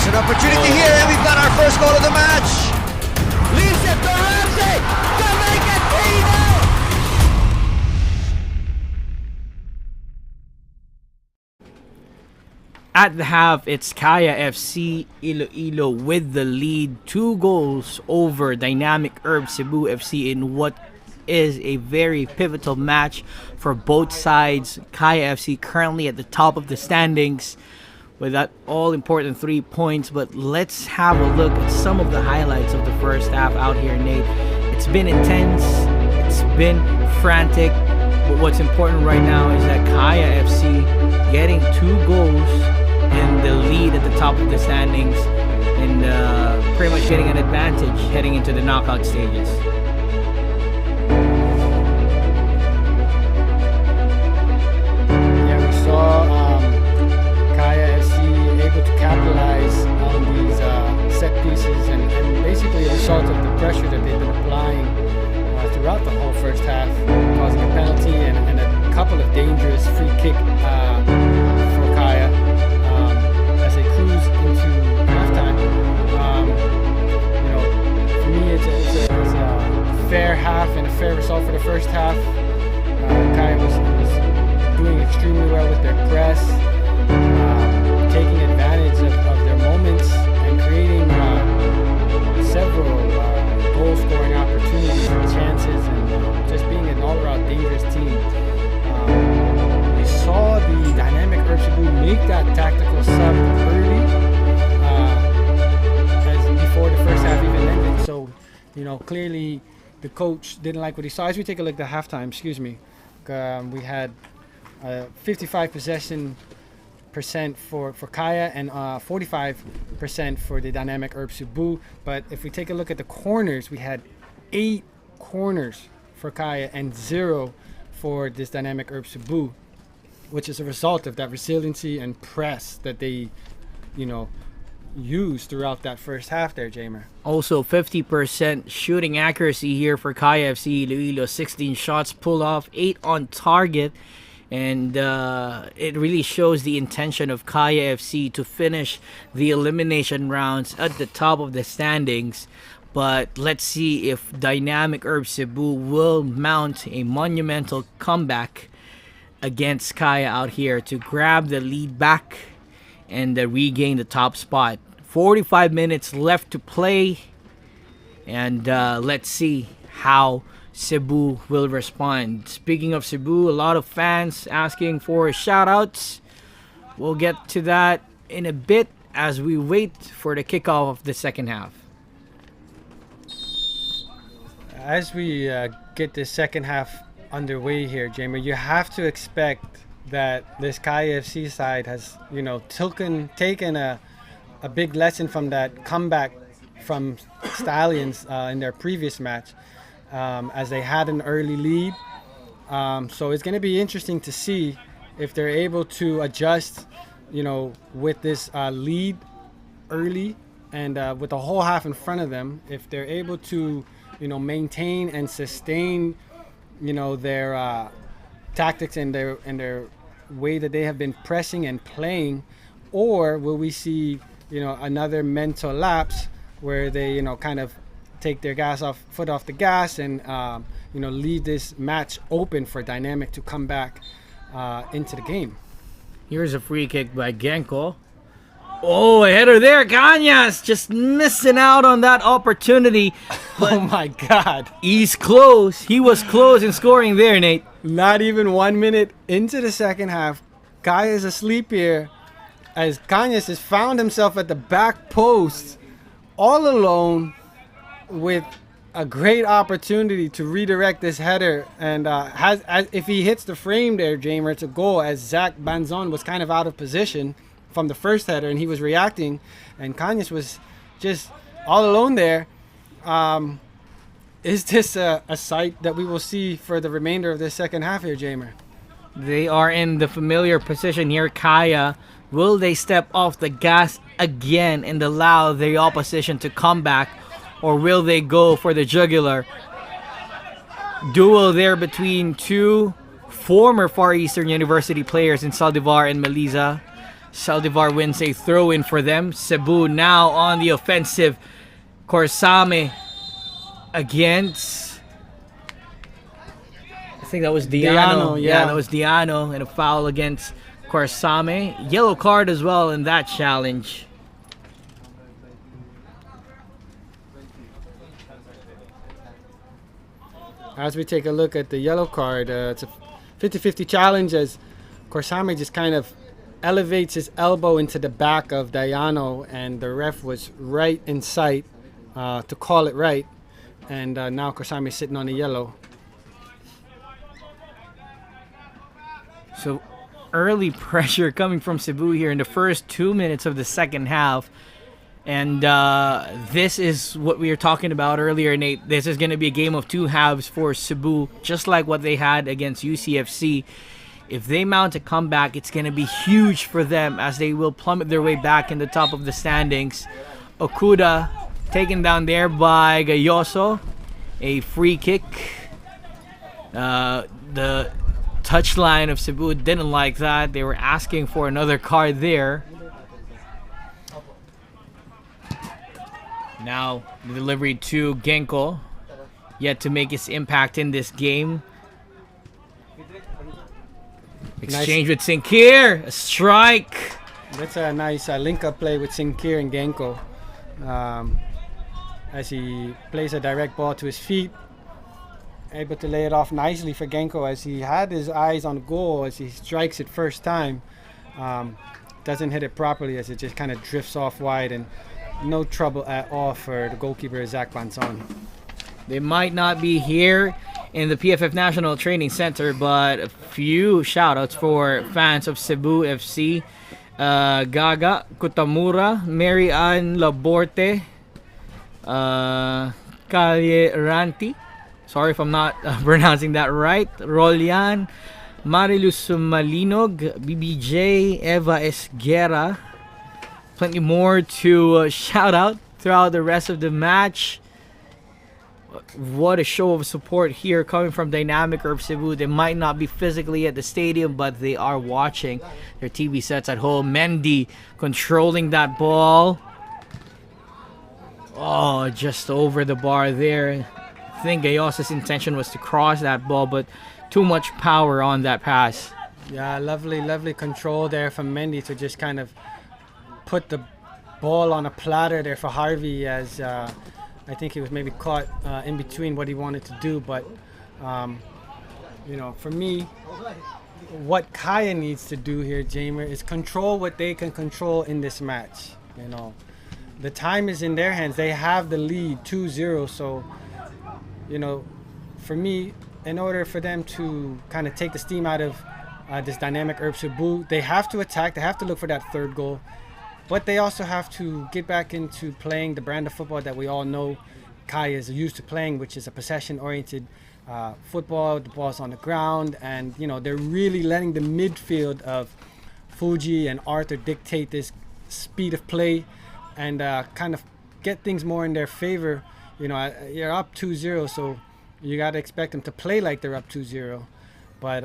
an opportunity here, and we've got our first goal of the match. Leaves it to Ramsey to make it 3-0. At the half, it's Kaya FC Iloilo with the lead, 2 goals over Dynamic Herb Cebu FC in what is a very pivotal match for both sides. Kaya FC currently at the top of the standings with that all-important 3 points, but let's have a look at some of the highlights of the first half out here, Nate. It's been intense, it's been frantic, but what's important right now is that Kaya FC getting 2 goals and the lead at the top of the standings, and pretty much getting an advantage heading into the knockout stages. Yeah, we saw Kaya FC able to capitalize on these set pieces and basically a result of the pressure that they've been applying throughout the whole first half, causing a penalty and a couple of dangerous free kick for Kaya as they cruise into halftime. For me, it's a fair half and a fair result for the first half. Kaya was doing extremely well with their press, taking advantage of their moments and creating several goal-scoring opportunities and chances, and just being an all-around dangerous team. We saw the Dynamic Herb Cebu make that tactical sub early, as before the first half even ended. So, clearly the coach didn't like what he saw. As we take a look at halftime, we had 55 possession percent for Kaya and 45% for the Dynamic Herb Cebu. But if we take a look at the corners, we had 8 corners for Kaya and 0 for this Dynamic Herb Cebu, which is a result of that resiliency and press that they, used throughout that first half there, Jamer. Also 50% shooting accuracy here for Kaya FC Iloilo, 16 shots pulled off, 8 on target. And it really shows the intention of Kaya FC to finish the elimination rounds at the top of the standings. But let's see if Dynamic Herb Cebu will mount a monumental comeback against Kaya out here to grab the lead back and regain the top spot. 45 minutes left to play. And let's see how Cebu will respond. Speaking of Cebu, a lot of fans asking for shout-outs. We'll get to that in a bit as we wait for the kickoff of the second half. As we get the second half underway here, Jamer, you have to expect that this Kaya FC side has, taken a big lesson from that comeback from Stallions in their previous match. As they had an early lead. So it's going to be interesting to see if they're able to adjust, with this lead early and with the whole half in front of them, if they're able to, maintain and sustain, their tactics and their way that they have been pressing and playing, or will we see, another mental lapse where they, kind of take their foot off the gas and leave this match open for Dynamic to come back into the game. Here's a free kick by Genko. Oh, a header there. Cañas just missing out on that opportunity. Oh my God. He's close. He was close in scoring there, Nate. Not even 1 minute into the second half, Kaya is asleep here as Cañas has found himself at the back post all alone, with a great opportunity to redirect this header, and if he hits the frame there, Jamer, it's a goal, as Zach Banzon was kind of out of position from the first header and he was reacting, and Cañas was just all alone there. Is this a sight that we will see for the remainder of this second half here, Jamer? They are in the familiar position here, Kaya. Will they step off the gas again and allow the opposition to come back? Or will they go for the jugular? Duel there between 2 former Far Eastern University players in Saldivar and Melissa. Saldivar wins a throw-in for them. Cebu now on the offensive. Corsame against... I think that was Diano. Yeah, that was Diano, and a foul against Corsame. Yellow card as well in that challenge. As we take a look at the yellow card, it's a 50-50 challenge as Corsame just kind of elevates his elbow into the back of Diano, and the ref was right in sight to call it right. And now Corsame is sitting on the yellow. So early pressure coming from Cebu here in the first 2 minutes of the second half. And this is what we were talking about earlier, Nate. This is going to be a game of two halves for Cebu, just like what they had against UCFC. If they mount a comeback, it's going to be huge for them as they will plummet their way back in the top of the standings. Okuda taken down there by Gayoso. A free kick. The touchline of Cebu didn't like that. They were asking for another card there. Now, the delivery to Genko. Yet to make its impact in this game. Exchange with Sinkir. A strike. That's a nice link-up play with Sinkir and Genko. As he plays a direct ball to his feet. Able to lay it off nicely for Genko as he had his eyes on goal as he strikes it first time. Doesn't hit it properly as it just kind of drifts off wide, and no trouble at all for the goalkeeper, Zach Banson. They might not be here in the PFF National Training Center, but a few shout-outs for fans of Cebu FC. Gaga Kutamura, Mary Ann Laborte, Calle Ranti. Sorry if I'm not pronouncing that right. Rolian, Mariluz Malinog, BBJ, Eva Esguerra. Plenty more to shout out throughout the rest of the match. What a show of support here coming from Dynamic Herb Cebu. They might not be physically at the stadium, but they are watching their TV sets at home. Mendy controlling that ball. Oh, just over the bar there. I think Gayosa's intention was to cross that ball, but too much power on that pass. Yeah, lovely control there from Mendy to just kind of put the ball on a platter there for Harvey, as I think he was maybe caught in between what he wanted to do. But, for me, what Kaya needs to do here, Jamer, is control what they can control in this match. The time is in their hands. They have the lead 2-0, so... for me, in order for them to kind of take the steam out of this Dynamic Herb Cebu, they have to attack. They have to look for that third goal. But they also have to get back into playing the brand of football that we all know Kai is used to playing, which is a possession-oriented football. The ball's on the ground, and they're really letting the midfield of Fuji and Arthur dictate this speed of play and kind of get things more in their favor. You're up 2-0, so you got to expect them to play like they're up 2-0. But,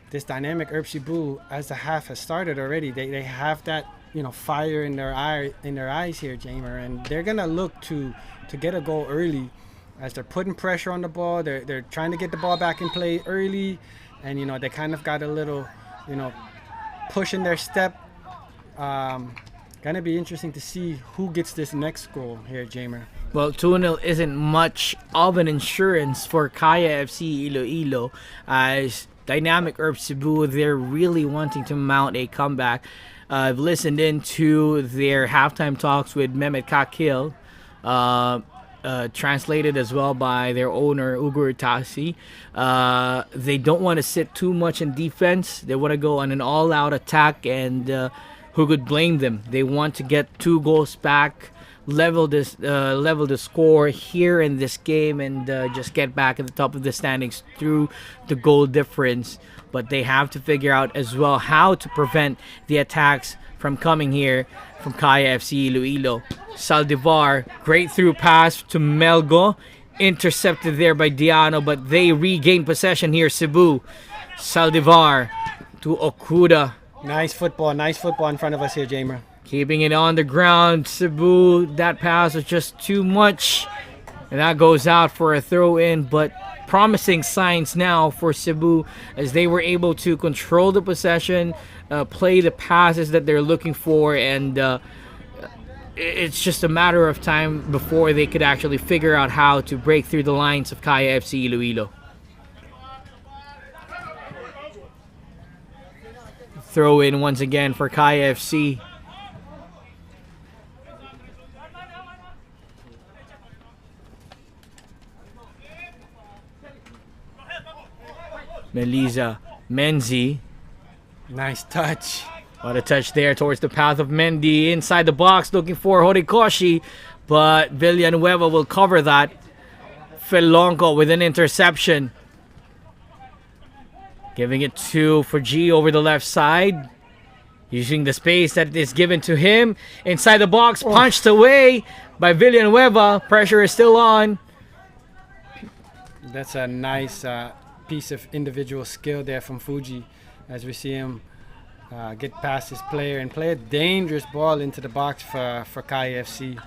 this Dynamic Herb Cebu, as the half has started already, they have that, fire in their eyes here, Jamer. And they're going to look to get a goal early as they're putting pressure on the ball. They're trying to get the ball back in play early. And, they kind of got a little, push in their step. Gonna be interesting to see who gets this next goal here, Jamer. Well, 2-0 isn't much of an insurance for Kaya FC-Iloilo, as Dynamic Herb Cebu, they're really wanting to mount a comeback. I've listened into their halftime talks with Mehmet Kakil, translated as well by their owner, Ugur Tasi. They don't want to sit too much in defense. They want to go on an all-out attack, and who could blame them? They want to get 2 goals back, level the score here in this game, and just get back at the top of the standings through the goal difference. But they have to figure out as well how to prevent the attacks from coming here from Kaya FC Iloilo. Saldivar, great through pass to Melgo, intercepted there by Diano, but they regain possession here. Cebu, Saldivar to Okuda. Nice football in front of us here, Jamer. Keeping it on the ground, Cebu, that pass was just too much. And that goes out for a throw-in, but promising signs now for Cebu as they were able to control the possession, play the passes that they're looking for, and it's just a matter of time before they could actually figure out how to break through the lines of Kaya FC-Iloilo. Throw in once again for Kaya FC. Melissa Menzi. Nice touch. What a touch there towards the path of Mendy. Inside the box looking for Horikoshi. But Villanueva will cover that. Felonco with an interception. Giving it to Fuji over the left side. Using the space that is given to him. Inside the box, punched away by Villanueva. Pressure is still on. That's a nice piece of individual skill there from Fuji as we see him get past his player and play a dangerous ball into the box for Kaya FC.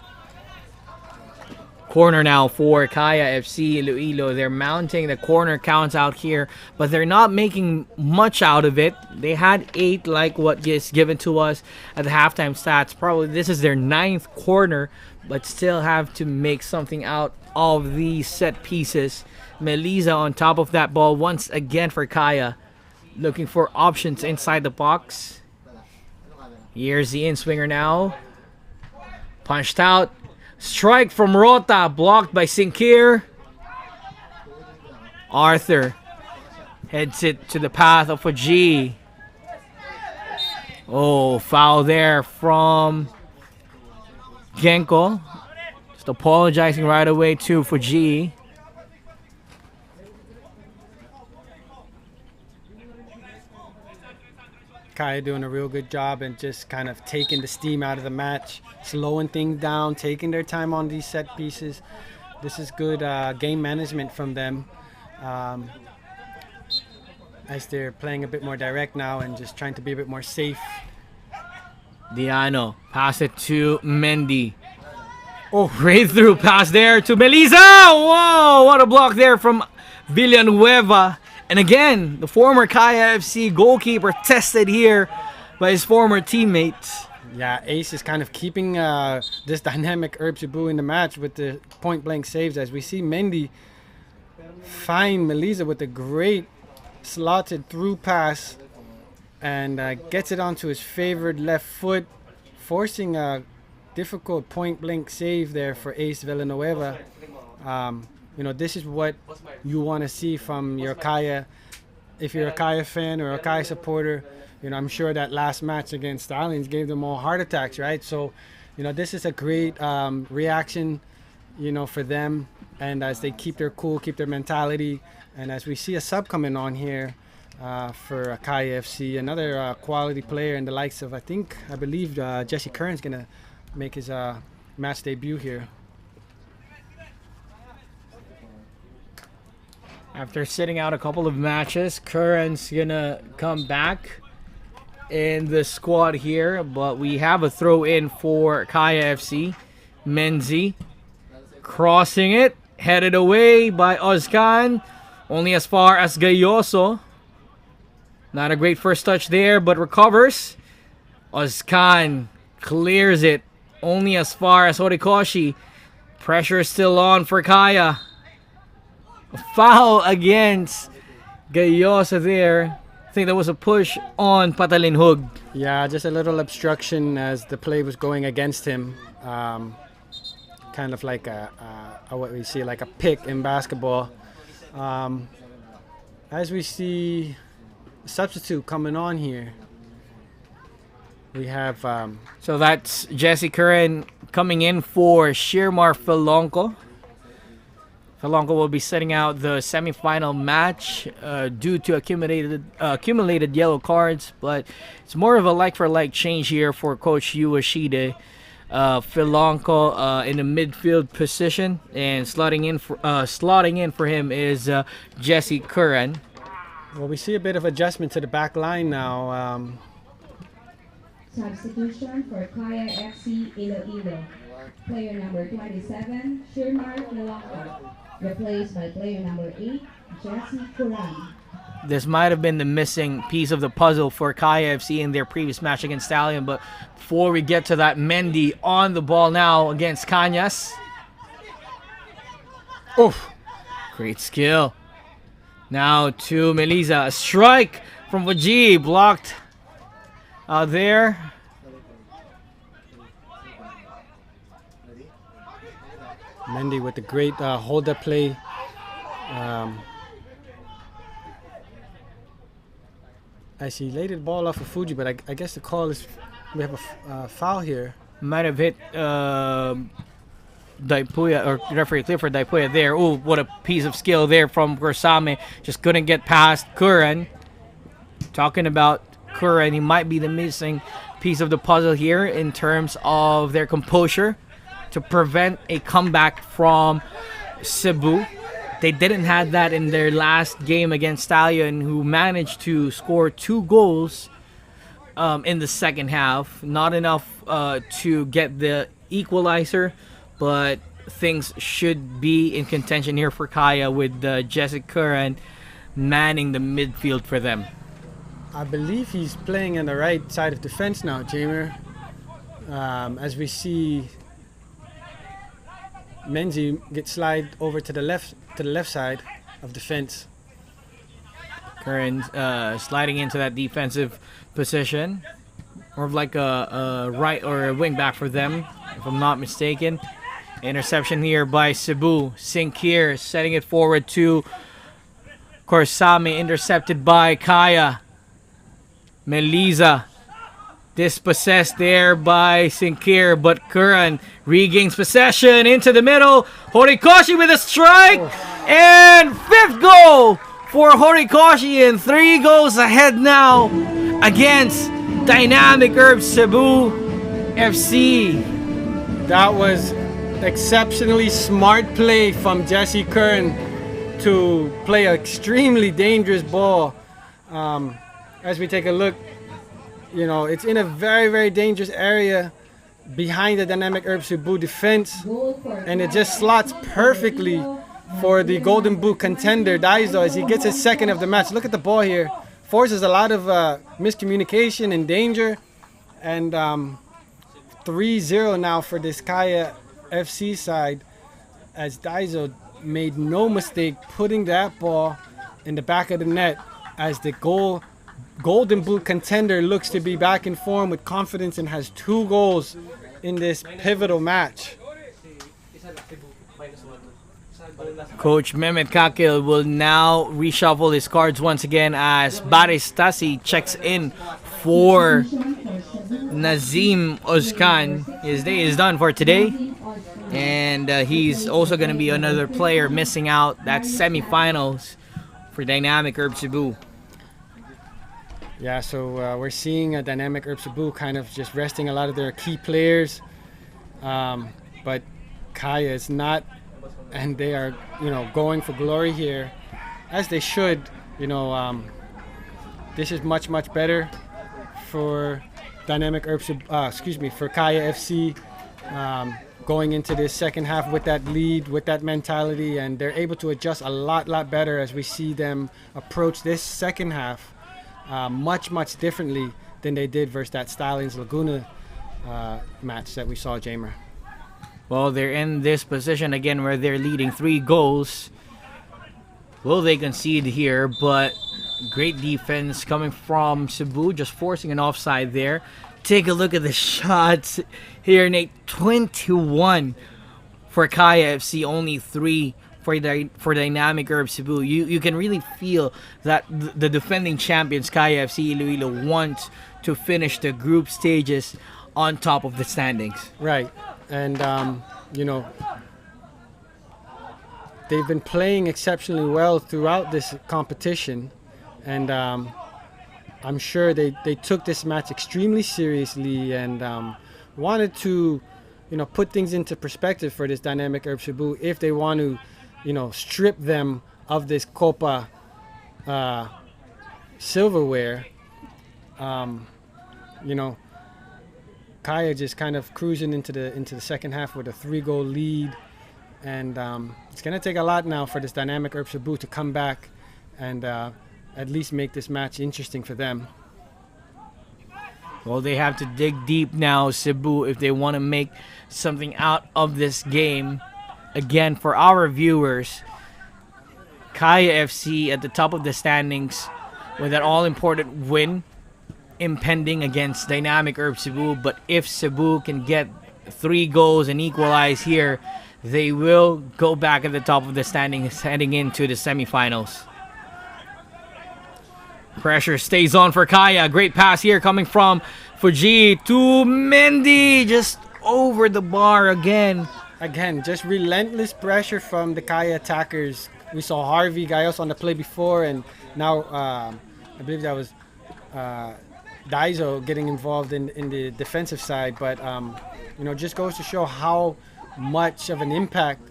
Corner now for Kaya FC Iloilo. They're mounting the corner counts out here, but they're not making much out of it. They had 8 like what is given to us at the halftime stats. Probably this is their 9th corner, but still have to make something out of these set pieces. Melisa on top of that ball once again for Kaya. Looking for options inside the box. Here's the in-swinger now. Punched out. Strike from Rota. Blocked by Sinkir. Arthur heads it to the path of Fuji. Oh, foul there from Genko. Just apologizing right away to Fuji. Kaya doing a real good job and just kind of taking the steam out of the match, slowing things down, taking their time on these set pieces. This is good game management from them as they're playing a bit more direct now and just trying to be a bit more safe. Diano, pass it to Mendy. Oh, right through pass there to Melisa. Whoa, what a block there from Villanueva. And again, the former Kaya FC goalkeeper tested here by his former teammates. Yeah, Ace is kind of keeping this dynamic Herb Cebu in the match with the point-blank saves as we see Mendy find Melisa with a great slotted through pass and gets it onto his favored left foot, forcing a difficult point-blank save there for Ace Villanueva. You know, this is what you want to see from your Kaya. If you're a Kaya fan or a Kaya supporter, you know, I'm sure that last match against Stallions gave them all heart attacks, right? So, you know, this is a great reaction, you know, for them. And as they keep their cool, keep their mentality. And as we see a sub coming on here for Kaya FC, another quality player in the likes of, I believe Jesse Curran's going to make his match debut here. After sitting out a couple of matches, Curran's gonna come back in the squad here, but we have a throw in for Kaya FC. Menzi crossing it, headed away by Ozcan, only as far as Gayoso. Not a great first touch there, but recovers. Ozcan clears it, only as far as Horikoshi. Pressure still on for Kaya. A foul against Gayosa there. I think there was a push on Patalinhug. Yeah, just a little obstruction as the play was going against him. Kind of like what we see, like a pick in basketball. As we see a substitute coming on here, we have... So that's Jesse Curran coming in for Shirmar Felonco. Felonco will be setting out the semifinal match due to accumulated yellow cards, but it's more of a like-for-like change here for Coach Yu Ashide. Felonco in the midfield position, and slotting in for him is Jesse Curran. Well, we see a bit of adjustment to the back line now. Substitution for Kaya FC-Iloilo. Player number 27, Shirmar Milongo. Replaced by player number 8, Jesse Kuran. This might have been the missing piece of the puzzle for Kaya FC in their previous match against Stallion. But before we get to that, Mendy on the ball now against Cañas. Oof. Great skill. Now to Melisa. A strike from Wajib. Blocked out there. Mendy with the great hold-up play. As he laid the ball off of Fuji, but I guess the call is we have a foul here. Might have hit Daipuya, or referee Clifford Daipuya there. Oh, what a piece of skill there from Kursame. Just couldn't get past Kuran. Talking about Kuran, he might be the missing piece of the puzzle here in terms of their composure to prevent a comeback from Cebu. They didn't have that in their last game against Stallion, who managed to score 2 goals in the second half. Not enough to get the equalizer, but things should be in contention here for Kaya with Jessica Curran manning the midfield for them. I believe he's playing on the right side of defense now, Jamer. As we see Menzi get slide over to the left side of defense. Curran sliding into that defensive position, more of like a right or a wing back for them, if I'm not mistaken. Interception here by Cebu. Sinkir setting it forward to Korsame, intercepted by Kaya. Melisa dispossessed there by Sinkir, but Curran regains possession into the middle. Horikoshi with a strike, and 5th goal for Horikoshi, and 3 goals ahead now against Dynamic Herb Cebu FC. That was exceptionally smart play from Jesse Curran to play an extremely dangerous ball. As we take a look, you know, it's in a very, very dangerous area behind the Dynamic Herb Cebu defense, and it just slots perfectly for the Golden Boot contender Daiso as he gets his 2nd of the match. Look at the ball here. Forces a lot of miscommunication and danger, and 3-0 now for this Kaya FC side, as Daiso made no mistake putting that ball in the back of the net, as the Golden Boot contender looks to be back in form with confidence and has 2 goals in this pivotal match. Coach Mehmet Kakil will now reshuffle his cards once again as Baristasi checks in for Nazim Ozkan. His day is done for today, and he's also going to be another player missing out that semifinals for Dynamic Herb Cebu. Yeah, so we're seeing a Dynamic Herb Cebu kind of just resting a lot of their key players, but Kaya is not, and they are, you know, going for glory here, as they should. You know, this is much better for Dynamic Herb Cebu, for Kaya FC, going into this second half with that lead, with that mentality, and they're able to adjust a lot better as we see them approach this second half much differently than they did versus that Stallions Laguna match that we saw, Jamer. Well, they're in this position again where they're leading 3 goals. Will they concede here? But great defense coming from Cebu, just forcing an offside there. Take a look at the shots here, Nate. 21 for Kaya FC, only 3 for Dynamic Herb Cebu. You can really feel that the defending champions, Kaya FC Iloilo, want to finish the group stages on top of the standings. Right. And, you know, they've been playing exceptionally well throughout this competition. And I'm sure they took this match extremely seriously and wanted to, you know, put things into perspective for this Dynamic Herb Cebu if they want to, you know, strip them of this Copa silverware. You know, Kaya just kind of cruising into the second half with a 3-goal lead, and it's gonna take a lot now for this dynamic Cebu to come back and at least make this match interesting for them. Well, they have to dig deep now, Cebu, if they want to make something out of this game. Again, for our viewers, Kaya FC at the top of the standings with that all-important win impending against dynamic Cebu. But if Cebu can get 3 goals and equalize here, they will go back at the top of the standings heading into the semifinals. Pressure stays on for Kaya. Great pass here coming from Fuji to Mendy. Just over the bar again. Again, just relentless pressure from the Kaya attackers. We saw Harvey Gayos on the play before, and now I believe that was Daiso getting involved in the defensive side. But just goes to show how much of an impact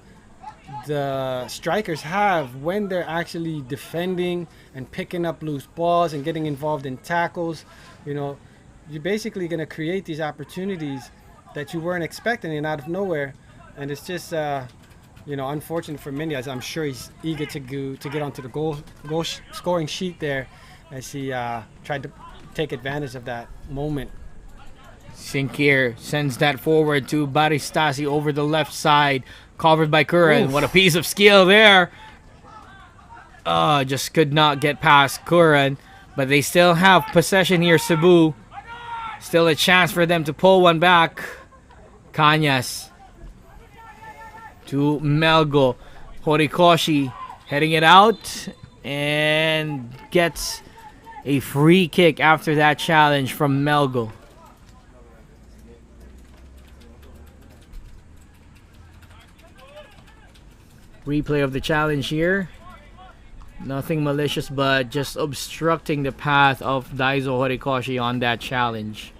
the strikers have when they're actually defending and picking up loose balls and getting involved in tackles. You're basically going to create these opportunities that you weren't expecting and out of nowhere. And it's just, unfortunate for Mendy, as I'm sure he's eager to get onto the goal scoring sheet there as he tried to take advantage of that moment. Sinkir sends that forward to Baristasi over the left side, covered by Curran. Oof. What a piece of skill there. Just could not get past Curran, but they still have possession here, Cebu. Still a chance for them to pull one back. Cañas to Melgo. Horikoshi heading it out and gets a free kick after that challenge from Melgo. Replay of the challenge here. Nothing malicious, but just obstructing the path of Daiso Horikoshi on that challenge.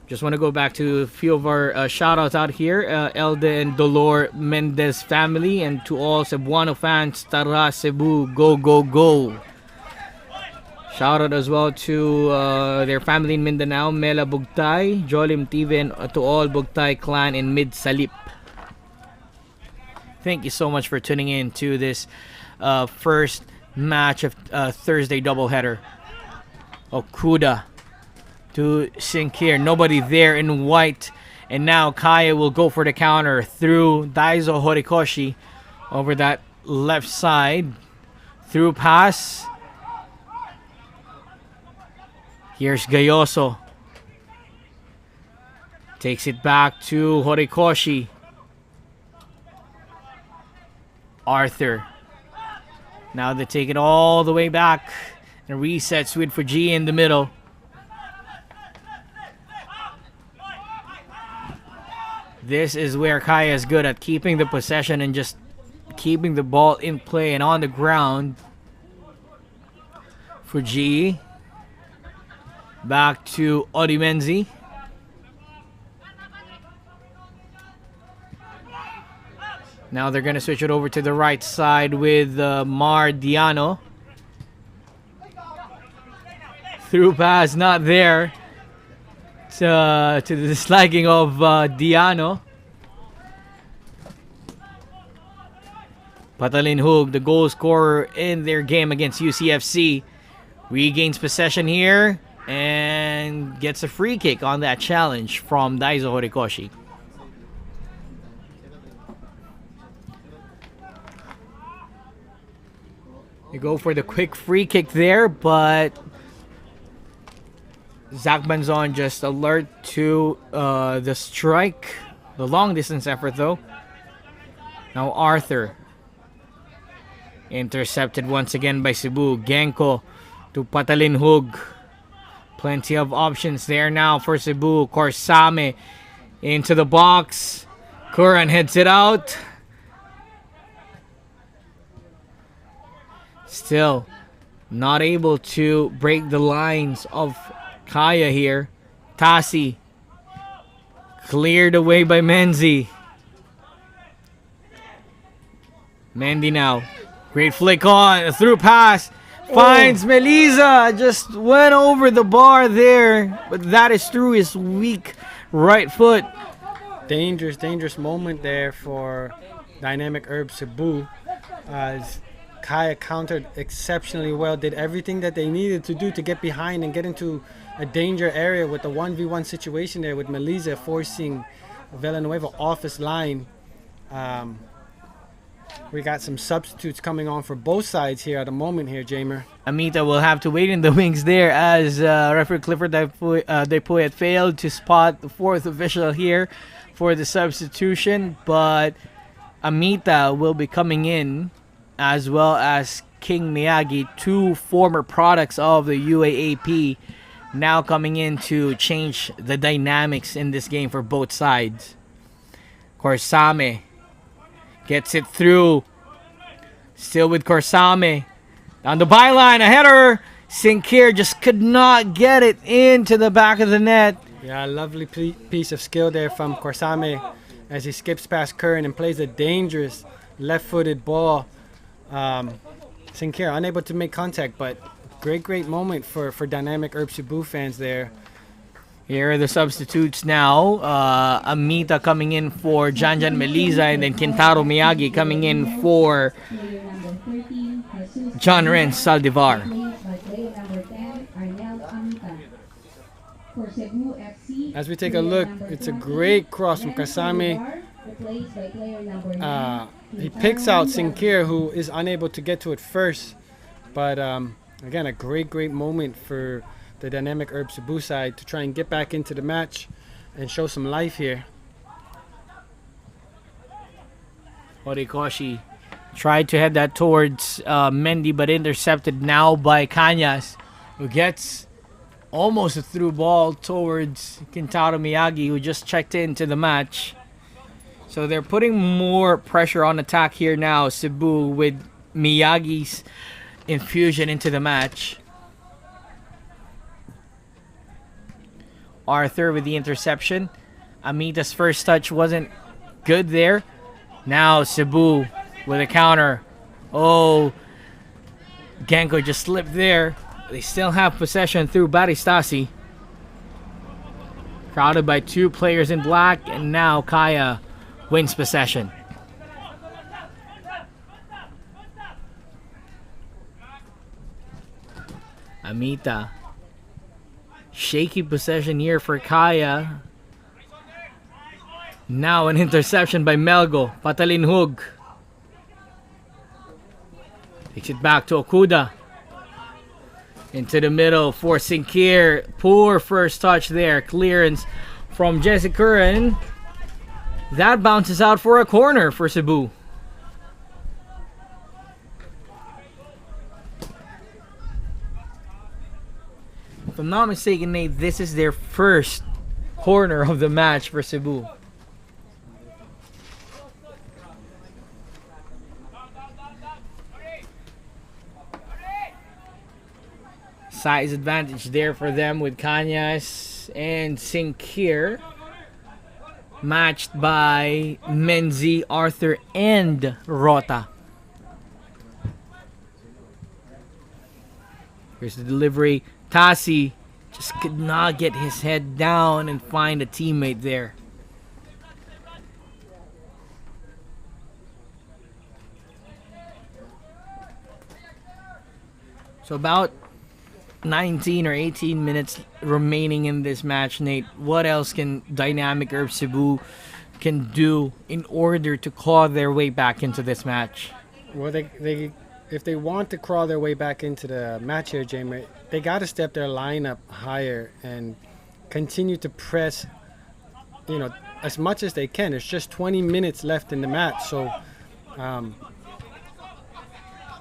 Just want to go back to a few of our shout-outs out here. Elda and Dolor Mendez family, and to all Cebuano fans, Tara Cebu, go, go, go. Shout out as well to their family in Mindanao, Mela Bugtay, Jolim TV, and to all Bugtay clan in Mid-Salip. Thank you so much for tuning in to this first match of Thursday doubleheader. Okuda to Sinkir. Nobody there in white. And now Kaya will go for the counter through Daiso Horikoshi over that left side. Through pass. Here's Gayoso. Takes it back to Horikoshi. Arthur. Now they take it all the way back. And resets with Fuji in the middle. This is where Kaya is good at keeping the possession and just keeping the ball in play and on the ground. Fuji. Back to Odimenzi. Now they're going to switch it over to the right side with Mar Diano. Through pass, not there. To the disliking of Diano. Patalin Hug, the goal scorer in their game against UCFC, regains possession here and gets a free kick on that challenge from Daiso Horikoshi. They go for the quick free kick there, but Zach Banzon just alert to the strike. The long distance effort though. Now Arthur. Intercepted once again by Cebu. Genko to Patalin Hug. Plenty of options there now for Cebu. Corsame into the box. Curran heads it out. Still not able to break the lines of Kaya here. Tasi cleared away by Menzi. Mendy now Great flick on, through pass. Finds Melisa, just went over the bar there, but that is through his weak right foot. Dangerous moment there for Dynamic Herb Cebu, as Kaya countered exceptionally well, did everything that they needed to do to get behind and get into a danger area with the 1v1 situation there with Melisa forcing Villanueva off his line. We got some substitutes coming on for both sides here at the moment here, Jamer. Amita will have to wait in the wings there as referee Clifford Depoy had failed to spot the fourth official here for the substitution, but Amita will be coming in, as well as King Miyagi, two former products of the UAAP, now coming in to change the dynamics in this game for both sides. Corsame gets it through. Still with Corsame. On the byline, a header. Sinclair just could not get it into the back of the net. Yeah, lovely piece of skill there from Corsame as he skips past Curran and plays a dangerous left-footed ball. Sinclair unable to make contact, but great moment for Dynamic Herb Cebu fans there. Here are the substitutes now. Amita coming in for Janjan Melisa, and then Kintaro Miyagi coming in for John Ren Saldivar. As we take a look, it's a great cross from Kasame. He picks out Sinclair, who is unable to get to it first. But again, a great moment for the Dynamic Herb Cebu side to try and get back into the match and show some life here. Horikoshi tried to head that towards Mendy, but intercepted now by Cañas, who gets almost a through ball towards Kintaro Miyagi, who just checked into the match. So they're putting more pressure on attack here now, Cebu, with Miyagi's infusion into the match. Arthur with the interception. Amita's first touch wasn't good there. Now Cebu with a counter. Oh, Genko just slipped there. They still have possession through Baristasi. Crowded by two players in black, and now Kaya wins possession. Amita. Shaky possession here for Kaya. Now an interception by Melgo. Patalinhug. Takes it back to Okuda. Into the middle for Sinclair. Poor first touch there. Clearance from Jesse Curran. That bounces out for a corner for Cebu. If I'm not mistaken, Nate, this is their first corner of the match for Cebu. Size advantage there for them with Cañas and Sinclair. Matched by Menzi, Arthur, and Rota. Here's the delivery. Tassi just could not get his head down and find a teammate there. So about 19 or 18 minutes remaining in this match, Nate. What else can Dynamic Herb Cebu can do in order to claw their way back into this match? Well, they if they want to crawl their way back into the match here, Jamer, they got to step their lineup higher and continue to press, as much as they can. There's just 20 minutes left in the match, so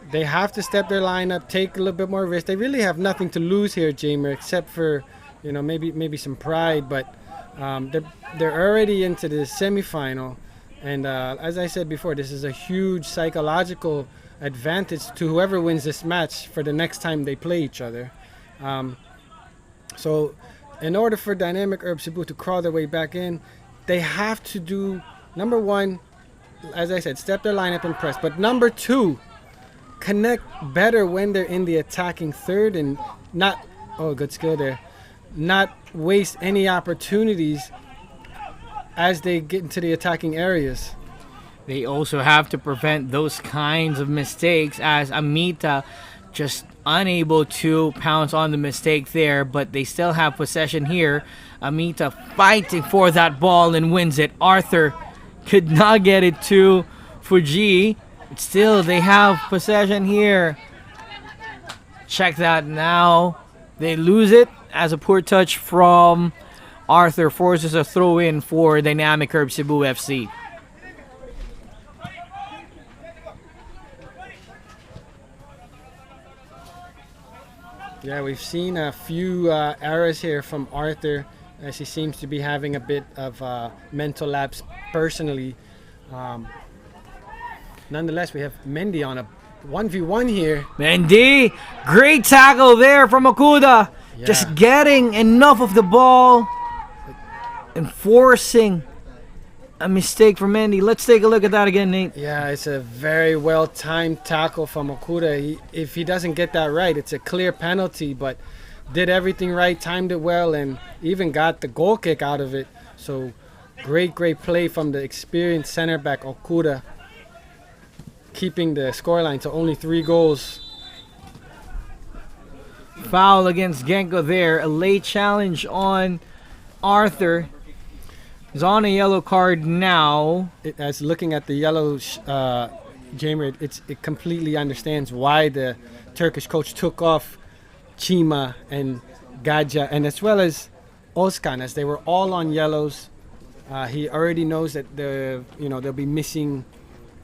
they have to step their lineup, take a little bit more risk. They really have nothing to lose here, Jamer, except for maybe some pride. But they're already into the semifinal, and as I said before, this is a huge psychological advantage to whoever wins this match for the next time they play each other. So in order for Dynamic Herb Cebu to crawl their way back in, they have to do, number one, as I said, step their lineup and press. But number two, connect better when they're in the attacking third and not, good skill there, not waste any opportunities as they get into the attacking areas. They also have to prevent those kinds of mistakes, as Amita just unable to pounce on the mistake there, but they still have possession here. Amita fighting for that ball and wins it. Arthur could not get it to Fuji. But still, they have possession here. Check that now. They lose it as a poor touch from Arthur forces a throw in for Dynamic Herb Cebu FC. Yeah, we've seen a few errors here from Arthur as he seems to be having a bit of mental lapse personally. Nonetheless, we have Mendy on a 1v1 here. Mendy, great tackle there from Okuda. Yeah. Just getting enough of the ball and forcing a mistake from Mendy. Let's take a look at that again, Nate. Yeah, it's a very well-timed tackle from Okuda. If he doesn't get that right, it's a clear penalty, but did everything right, timed it well, and even got the goal kick out of it. So great play from the experienced center back Okuda, keeping the scoreline to only 3 goals. Foul against Genko there. A late challenge on Arthur. He's on a yellow card now. As looking at the yellow, Jamer, it completely understands why the Turkish coach took off Chima and Gadja, and as well as Özkan, as they were all on yellows. He already knows that they'll be missing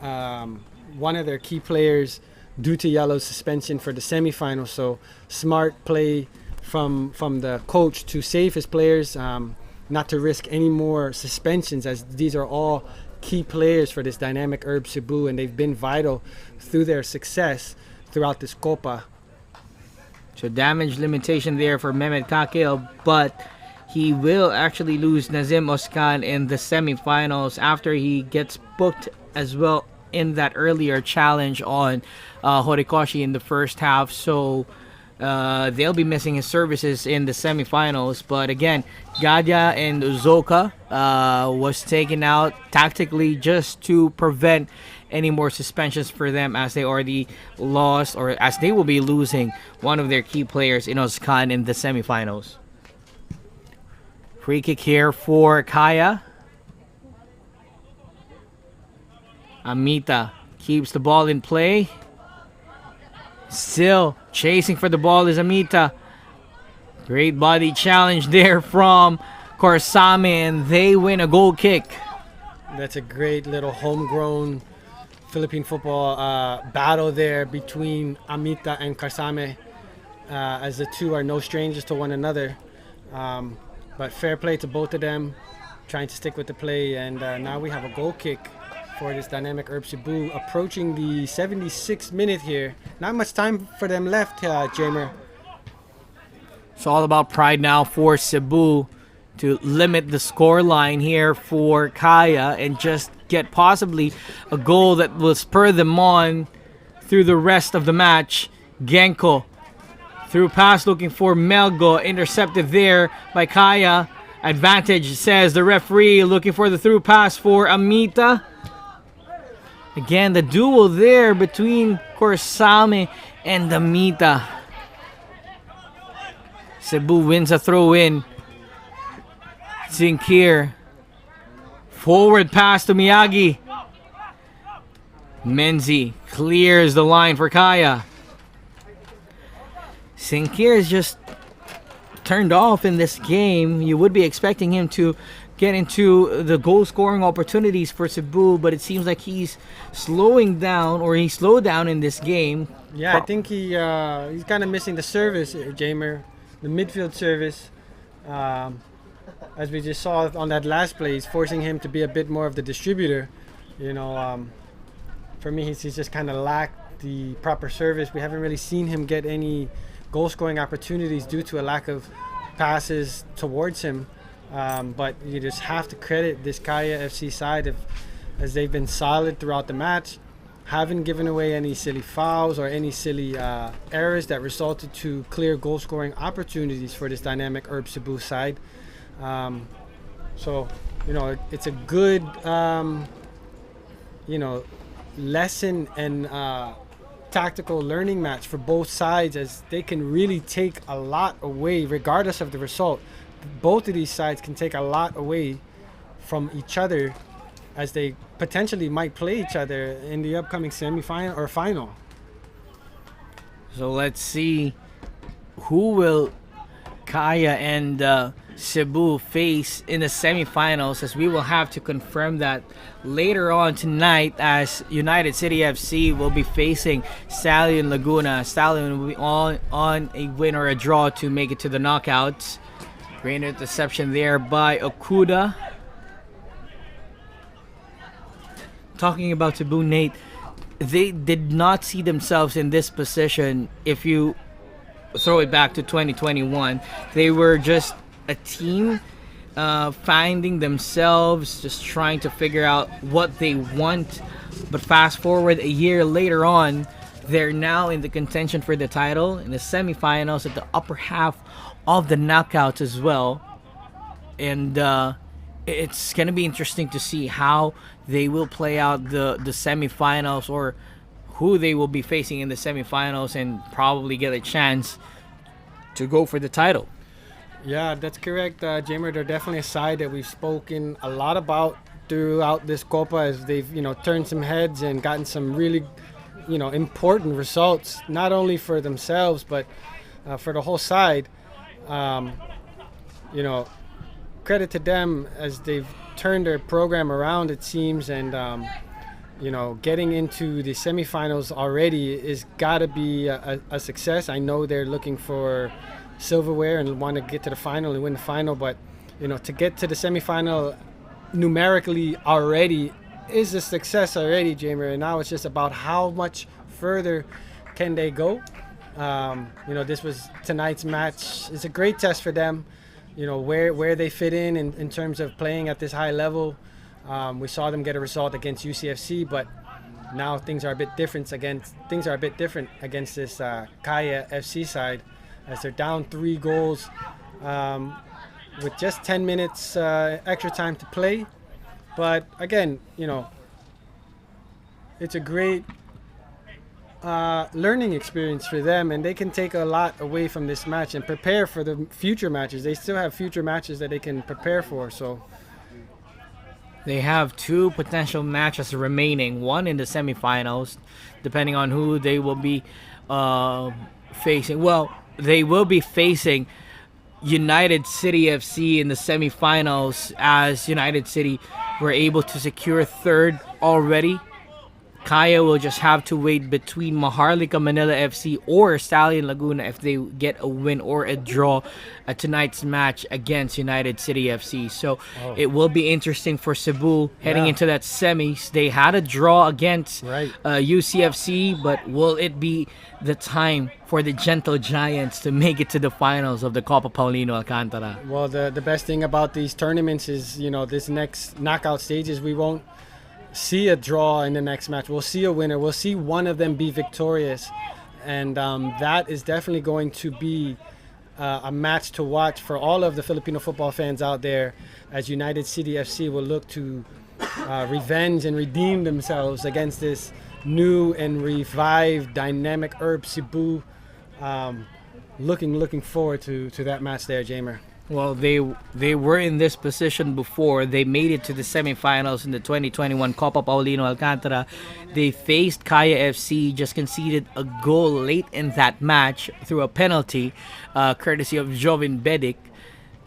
one of their key players due to yellow suspension for the semifinals. So smart play from the coach to save his players, not to risk any more suspensions, as these are all key players for this Dynamic Herb Cebu, and they've been vital through their success throughout this Copa. So damage limitation there for Mehmet Kakil, but he will actually lose Nazim Özkan in the semifinals after he gets booked as well in that earlier challenge on Horikoshi in the first half. So they'll be missing his services in the semifinals. But again, Gadya and Uzoka was taken out tactically just to prevent any more suspensions for them, as they already lost, or as they will be losing one of their key players in Özkan in the semifinals. Free kick here for Kaya. Amita keeps the ball in play. Still chasing for the ball is Amita. Great body challenge there from Korsame, and they win a goal kick. That's a great little homegrown Philippine football battle there between Amita and Korsame, as the two are no strangers to one another. But fair play to both of them, trying to stick with the play, and now we have a goal kick for this Dynamic Herb Cebu, approaching the 76th minute here. Not much time for them left, Jamer. It's all about pride now for Cebu to limit the score line here for Kaya and just get possibly a goal that will spur them on through the rest of the match. Genko through pass looking for Melgo, intercepted there by Kaya. Advantage, says the referee, looking for the through pass for Amita. Again, the duel there between Korsame and Amita. Cebu wins a throw-in. Zinkir. Forward pass to Miyagi. Menzi clears the line for Kaya. Zinkir is just turned off in this game. You would be expecting him to get into the goal scoring opportunities for Cebu, but it seems like he's slowing down, or he slowed down in this game. Yeah, I think he's kind of missing the service, Jamer, the midfield service. As we just saw on that last play, he's forcing him to be a bit more of the distributor. For me, he's just kind of lacked the proper service. We haven't really seen him get any goal scoring opportunities due to a lack of passes towards him. But you just have to credit this Kaya FC side as they've been solid throughout the match. haven't given away any silly fouls or any silly errors that resulted to clear goal scoring opportunities for this dynamic Herb Cebu side. So, it's a good, lesson and tactical learning match for both sides, as they can really take a lot away regardless of the result. Both of these sides can take a lot away from each other, as they potentially might play each other in the upcoming semifinal or final. So let's see who will Kaya and Cebu face in the semifinals, as we will have to confirm that later on tonight, as United City FC will be facing Stallion Laguna. Stallion will be on a win or a draw to make it to the knockouts. Great interception there by Okuda. Talking about Cebu, Nate, they did not see themselves in this position. If you throw it back to 2021, they were just a team finding themselves, just trying to figure out what they want. But fast forward a year later on, they're now in the contention for the title, in the semifinals, at the upper half of the knockouts as well. And it's going to be interesting to see how they will play out the semifinals, or who they will be facing in the semifinals, and probably get a chance to go for the title. Yeah, that's correct, Jamer. They're definitely a side that we've spoken a lot about throughout this Copa, as they've turned some heads and gotten some really important results, not only for themselves but for the whole side. Credit to them, as they've turned their program around, it seems, and getting into the semifinals already is gotta be a success. I know they're looking for silverware and want to get to the final and win the final, but to get to the semifinal numerically already is a success already, Jamer. And now it's just about how much further can they go. This was tonight's match. It's a great test for them. Where they fit in terms of playing at this high level. We saw them get a result against UCFC, but now things are a bit different against this Kaya FC side, as they're down 3 goals with just 10 minutes extra time to play. But again, it's a great learning experience for them, and they can take a lot away from this match and prepare for the future matches. They still have future matches that they can prepare for. So they have 2 potential matches remaining, one in the semifinals, depending on who they will be facing. Well, they will be facing United City FC in the semifinals, as United City were able to secure 3rd already. Kaya will just have to wait between Maharlika Manila FC or Stallion Laguna if they get a win or a draw at tonight's match against United City FC. So it will be interesting for Cebu heading into that semis. They had a draw against UCFC, but will it be the time for the Gentle Giants to make it to the finals of the Copa Paulino Alcantara? Well, the best thing about these tournaments is, this next knockout stages, we won't see a draw in the next match. We'll see a winner. We'll see one of them be victorious, and that is definitely going to be a match to watch for all of the Filipino football fans out there, as United City FC will look to revenge and redeem themselves against this new and revived dynamic Herb Cebu. Looking forward to that match there, Jamer. Well, they were in this position before. They made it to the semifinals in the 2021 Copa Paulino Alcantara. They faced Kaya FC, just conceded a goal late in that match through a penalty, courtesy of Jovin Bedic.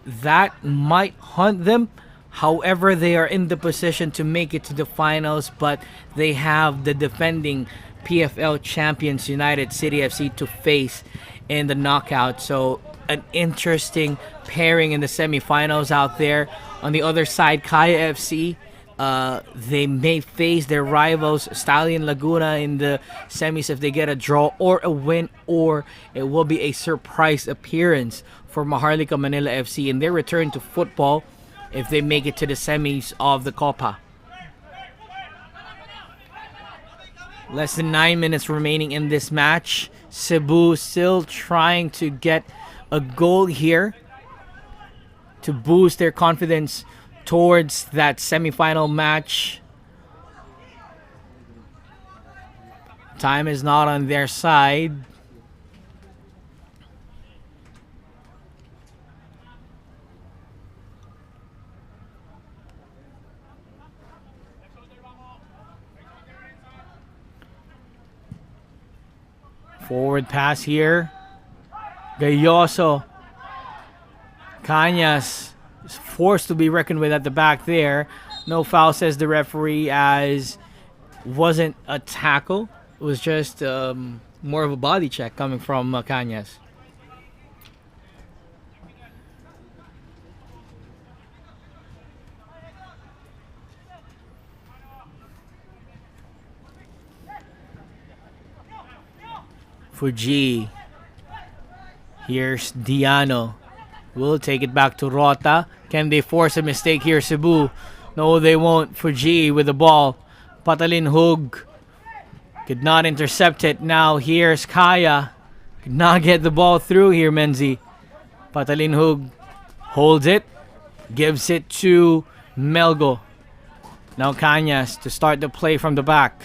That might haunt them. However, they are in the position to make it to the finals, but they have the defending PFL champions United City FC to face in the knockout. So an interesting pairing in the semifinals out there. On the other side, Kaya FC, they may face their rivals Stallion Laguna in the semis if they get a draw or a win, or it will be a surprise appearance for Maharlika Manila FC in their return to football if they make it to the semis of the Copa. Less than 9 minutes remaining in this match. Cebu still trying to get a goal here to boost their confidence towards that semifinal match. Time is not on their side. Forward pass here. Gayoso. Cañas is forced to be reckoned with at the back there. No foul, says the referee, as wasn't a tackle. It was just more of a body check coming from Cañas. Fuji. Here's Diano. Will take it back to Rota. Can they force a mistake here, Cebu? No, they won't. Fuji with the ball. Patalin Hug could not intercept it. Now here's Kaya. Could not get the ball through here, Menzi. Patalin Hug holds it. Gives it to Melgo. Now Cañas to start the play from the back.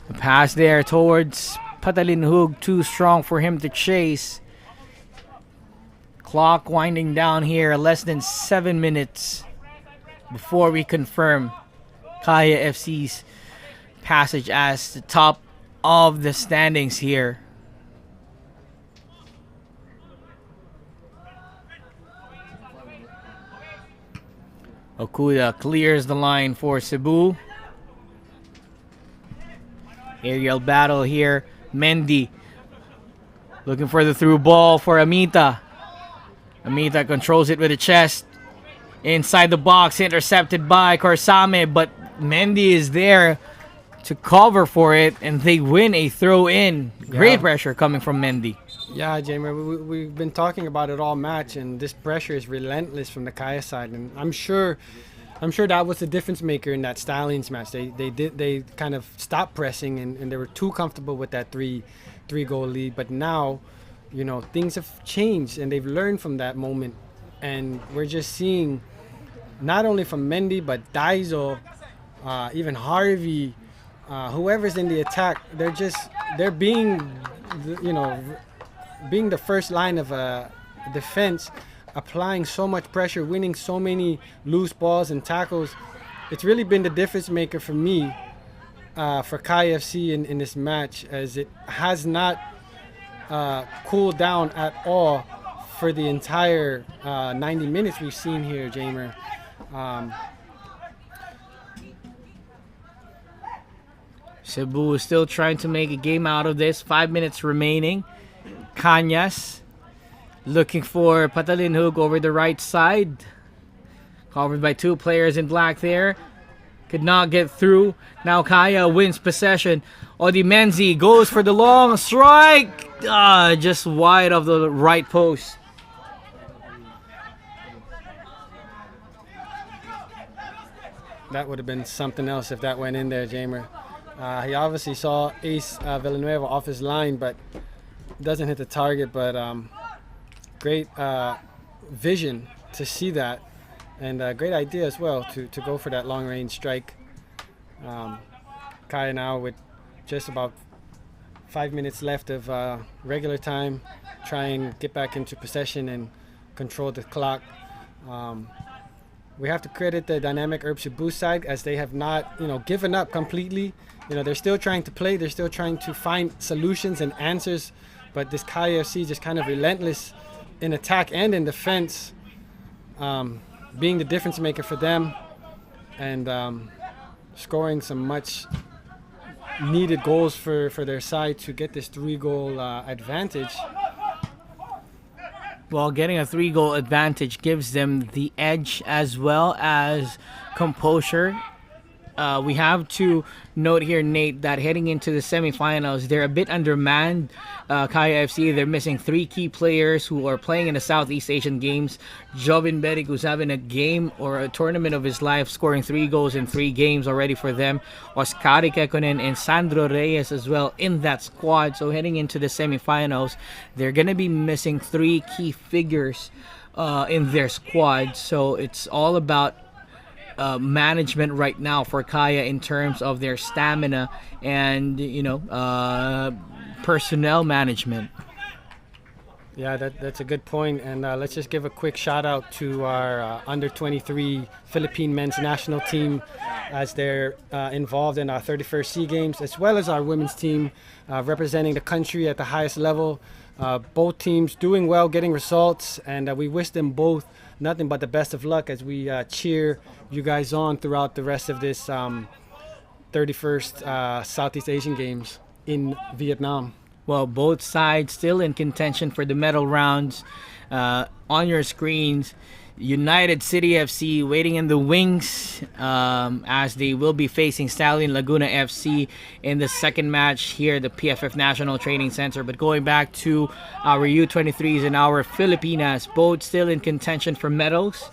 The pass there towards Patalin Hug, too strong for him to chase. Clock winding down here, less than 7 minutes before we confirm Kaya FC's passage as the top of the standings here. Okuda clears the line for Cebu. Aerial battle here. Mendy looking for the through ball for Amita. Amita controls it with the chest. Inside the box, intercepted by Corsame, but Mendy is there to cover for it, and they win a throw in. Great pressure coming from Mendy. Yeah, Jamer, we've been talking about it all match, and this pressure is relentless from the Kaya side, and I'm sure that was the difference maker in that Stallions match. They kind of stopped pressing, and they were too comfortable with that three goal lead. But now, you know, things have changed, and they've learned from that moment, and we're just seeing not only from Mendy but Daiso, even Harvey, whoever's in the attack, they're being the first line of defense, applying so much pressure, winning so many loose balls and tackles. It's really been the difference maker for me, for Kaya FC in this match, as it has not cooled down at all for the entire 90 minutes we've seen here, Jamer. Cebu is still trying to make a game out of this. 5 minutes remaining. Cañas looking for Patalin Hug over the right side. Covered by two players in black there. Could not get through. Now Kaya wins possession. Odimenzi goes for the long strike. Just wide of the right post. That would have been something else if that went in there, Jamer. He obviously saw Ace Villanueva off his line, but doesn't hit the target. But great vision to see that, and great idea as well to go for that long range strike. Kaya now with just about 5 minutes left of regular time, try and get back into possession and control the clock. We have to credit the dynamic Herb Cebu side, as they have not, given up completely. They're still trying to play. They're still trying to find solutions and answers. But this Kaya FC just kind of relentless in attack and in defense, being the difference maker for them, and scoring some much needed goals for their side to get this 3-goal advantage. Well, getting a 3-goal advantage gives them the edge as well as composure we have to note here, Nate, that heading into the semifinals, they're a bit undermanned. Kaya FC, they're missing 3 key players who are playing in the Southeast Asian Games. Jovin Beric, who's having a game or a tournament of his life, scoring 3 goals in 3 games already for them. Oskari Kekkonen and Sandro Reyes as well in that squad. So heading into the semifinals, they're going to be missing 3 key figures in their squad. So it's all about management right now for Kaya in terms of their stamina and personnel management. Yeah, that's a good point. And let's just give a quick shout out to our under 23 Philippine men's national team, as they're involved in our 31st SEA Games, as well as our women's team representing the country at the highest level. Both teams doing well, getting results, and we wish them both nothing but the best of luck as we cheer you guys on throughout the rest of this 31st Southeast Asian Games in Vietnam. Well, both sides still in contention for the medal rounds. On your screens, United City FC waiting in the wings as they will be facing Stallion Laguna FC in the second match here at the PFF National Training Center. But going back to our U23s and our Filipinas, both still in contention for medals.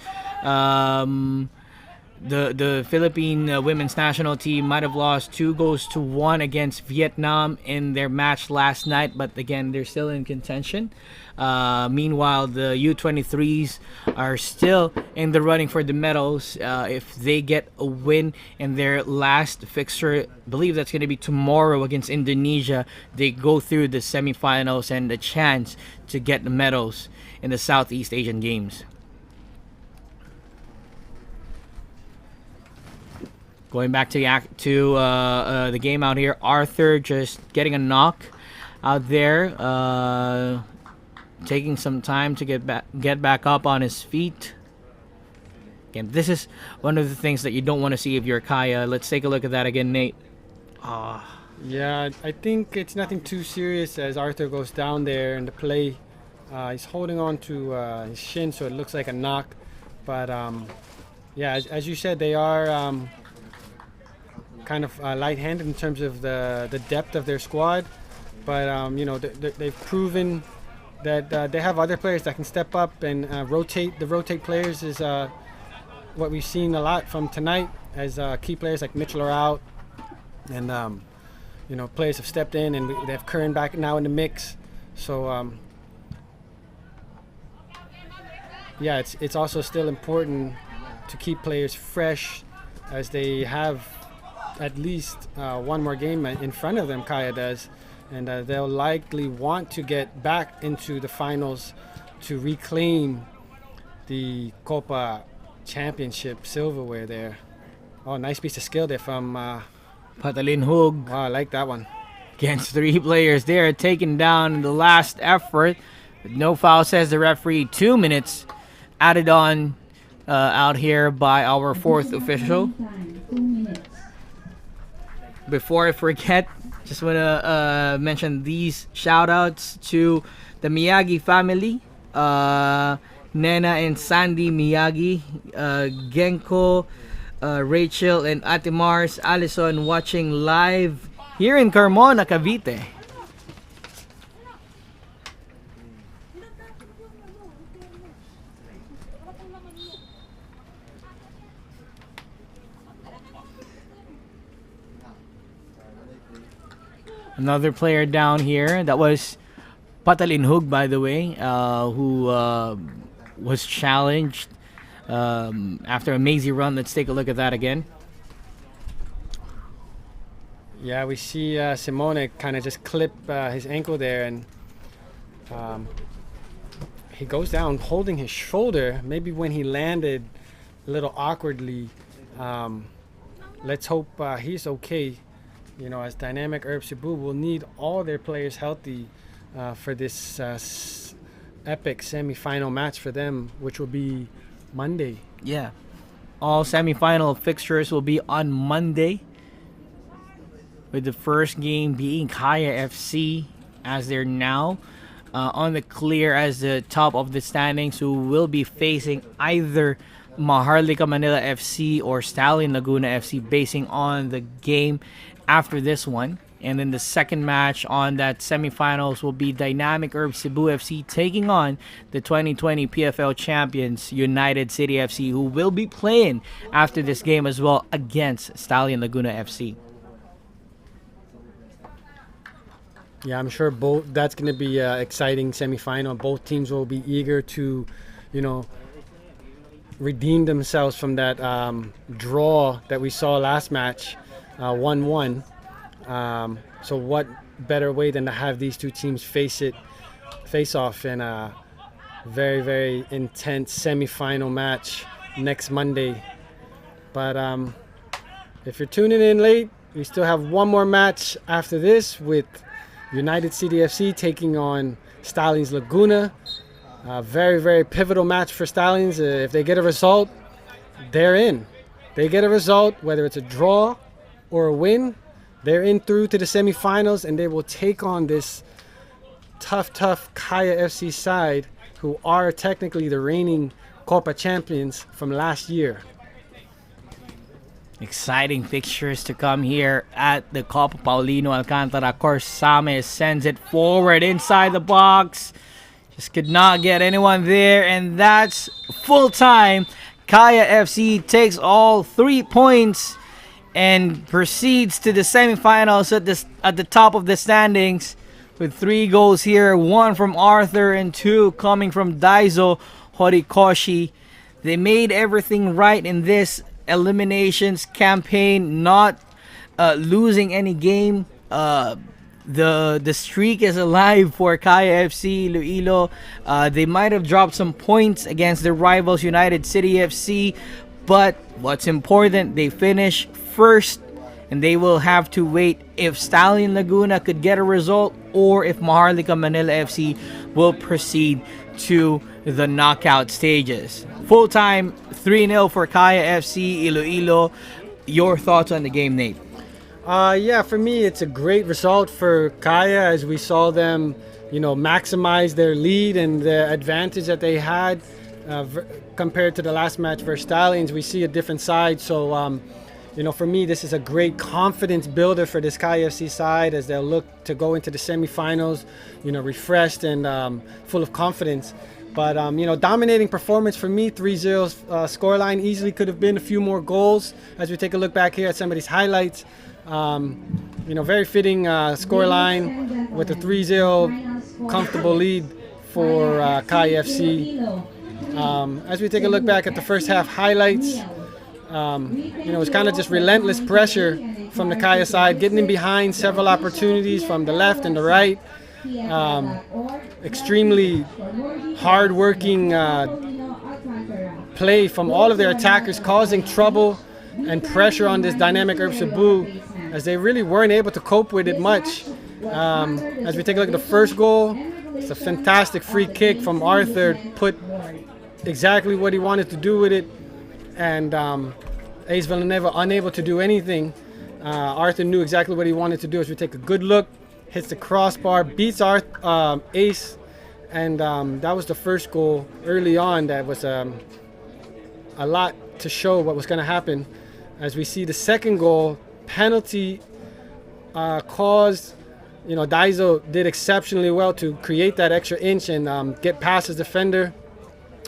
The Philippine women's national team might have lost 2-1 against Vietnam in their match last night, but again, they're still in contention. Meanwhile, the U23s are still in the running for the medals. If they get a win in their last fixture, I believe that's going to be tomorrow against Indonesia, they go through the semifinals and a chance to get the medals in the Southeast Asian Games. Going back to the game out here, Arthur just getting a knock out there, taking some time to get back up on his feet. Again, this is one of the things that you don't want to see if you're Kaya. Let's take a look at that again, Nate. Yeah, I think it's nothing too serious as Arthur goes down there in the play. He's holding on to his shin, so it looks like a knock. But yeah, as you said, they are kind of light-handed in terms of the depth of their squad, but they've proven that they have other players that can step up and rotate. The rotate players is what we've seen a lot from tonight, as key players like Mitchell are out, and players have stepped in, and they have Curran back now in the mix. So yeah, it's also still important to keep players fresh, as they have at least one more game in front of them, Kaya does, and they'll likely want to get back into the finals to reclaim the Copa Championship silverware there. Oh, nice piece of skill there from Patalin Hug. Wow, I like that one. Against 3 players there, taken down in the last effort. No foul, says the referee. 2 minutes added on out here by our 4th official. 2 minutes. Before I forget, just want to mention these shout-outs to the Miyagi family. Nena and Sandy Miyagi, Genko, Rachel and Ate Mars, Allison watching live here in Carmona, Cavite. Another player down here, that was Patalin Hug, by the way, who was challenged after a mazy run. Let's take a look at that again. Yeah, we see Simone kind of just clip his ankle there, and he goes down holding his shoulder. Maybe when he landed a little awkwardly. Let's hope he's okay. As Dynamic Herb Cebu will need all their players healthy for this epic semi-final match for them, which will be Monday. Yeah. All semi-final fixtures will be on Monday, with the first game being Kaya FC, as they're now on the clear as the top of the standings, who will be facing either Maharlika Manila FC or Stallion Laguna FC, basing on the game after this one. And then the second match on that semifinals will be Dynamic Herb Cebu FC taking on the 2020 PFL champions United City FC, who will be playing after this game as well against Stallion Laguna FC. Yeah, I'm sure that's going to be an exciting semifinal. Both teams will be eager to, redeem themselves from that draw that we saw last match, 1-1. So what better way than to have these two teams face off in a very, very intense semifinal match next Monday. But if you're tuning in late, we still have one more match after this with United City FC taking on Stallions Laguna. A very, very pivotal match for Stallions. If they get a result, they're in. They get a result, whether it's a draw or a win, they're in through to the semifinals, and they will take on this tough Kaya FC side, who are technically the reigning Copa champions from last year. Exciting fixtures to come here at the Copa Paulino Alcantara. Of course, Same sends it forward inside the box. Just could not get anyone there, and that's full time. Kaya FC takes all 3 points and proceeds to the semifinals at the top of the standings with 3 goals here, 1 from Arthur and 2 coming from Daiso Horikoshi. They made everything right in this eliminations campaign, not losing any game. The streak is alive for Kaya FC Iloilo. They might have dropped some points against their rivals United City FC, but what's important, they finish first, and they will have to wait if Stallion Laguna could get a result or if Maharlika Manila FC will proceed to the knockout stages. Full time 3-0 for Kaya FC Iloilo. Your thoughts on the game, Nate? Yeah, for me, it's a great result for Kaya as we saw them, maximize their lead and the advantage that they had compared to the last match versus Stallions. We see a different side. So, for me, this is a great confidence builder for this Kaya FC side as they'll look to go into the semifinals, refreshed and full of confidence. But, dominating performance for me, 3-0 scoreline. Easily could have been a few more goals as we take a look back here at some of these highlights. Very fitting scoreline with a 3-0 comfortable lead for Kaya FC. As we take a look back at the first half highlights, it's kind of just relentless pressure from the Kaya side, getting in behind, several opportunities from the left and the right. Extremely hard-working play from all of their attackers, causing trouble and pressure on this Dynamic Herb Cebu, as they really weren't able to cope with it much. As we take a look at the first goal, it's a fantastic free kick from Arthur, put exactly what he wanted to do with it, and Ace Villanueva unable to do anything. Arthur knew exactly what he wanted to do. As we take a good look, hits the crossbar, beats Ace, and that was the first goal early on. That was a lot to show what was going to happen. As we see the second goal, penalty caused, Daiso did exceptionally well to create that extra inch and get past his defender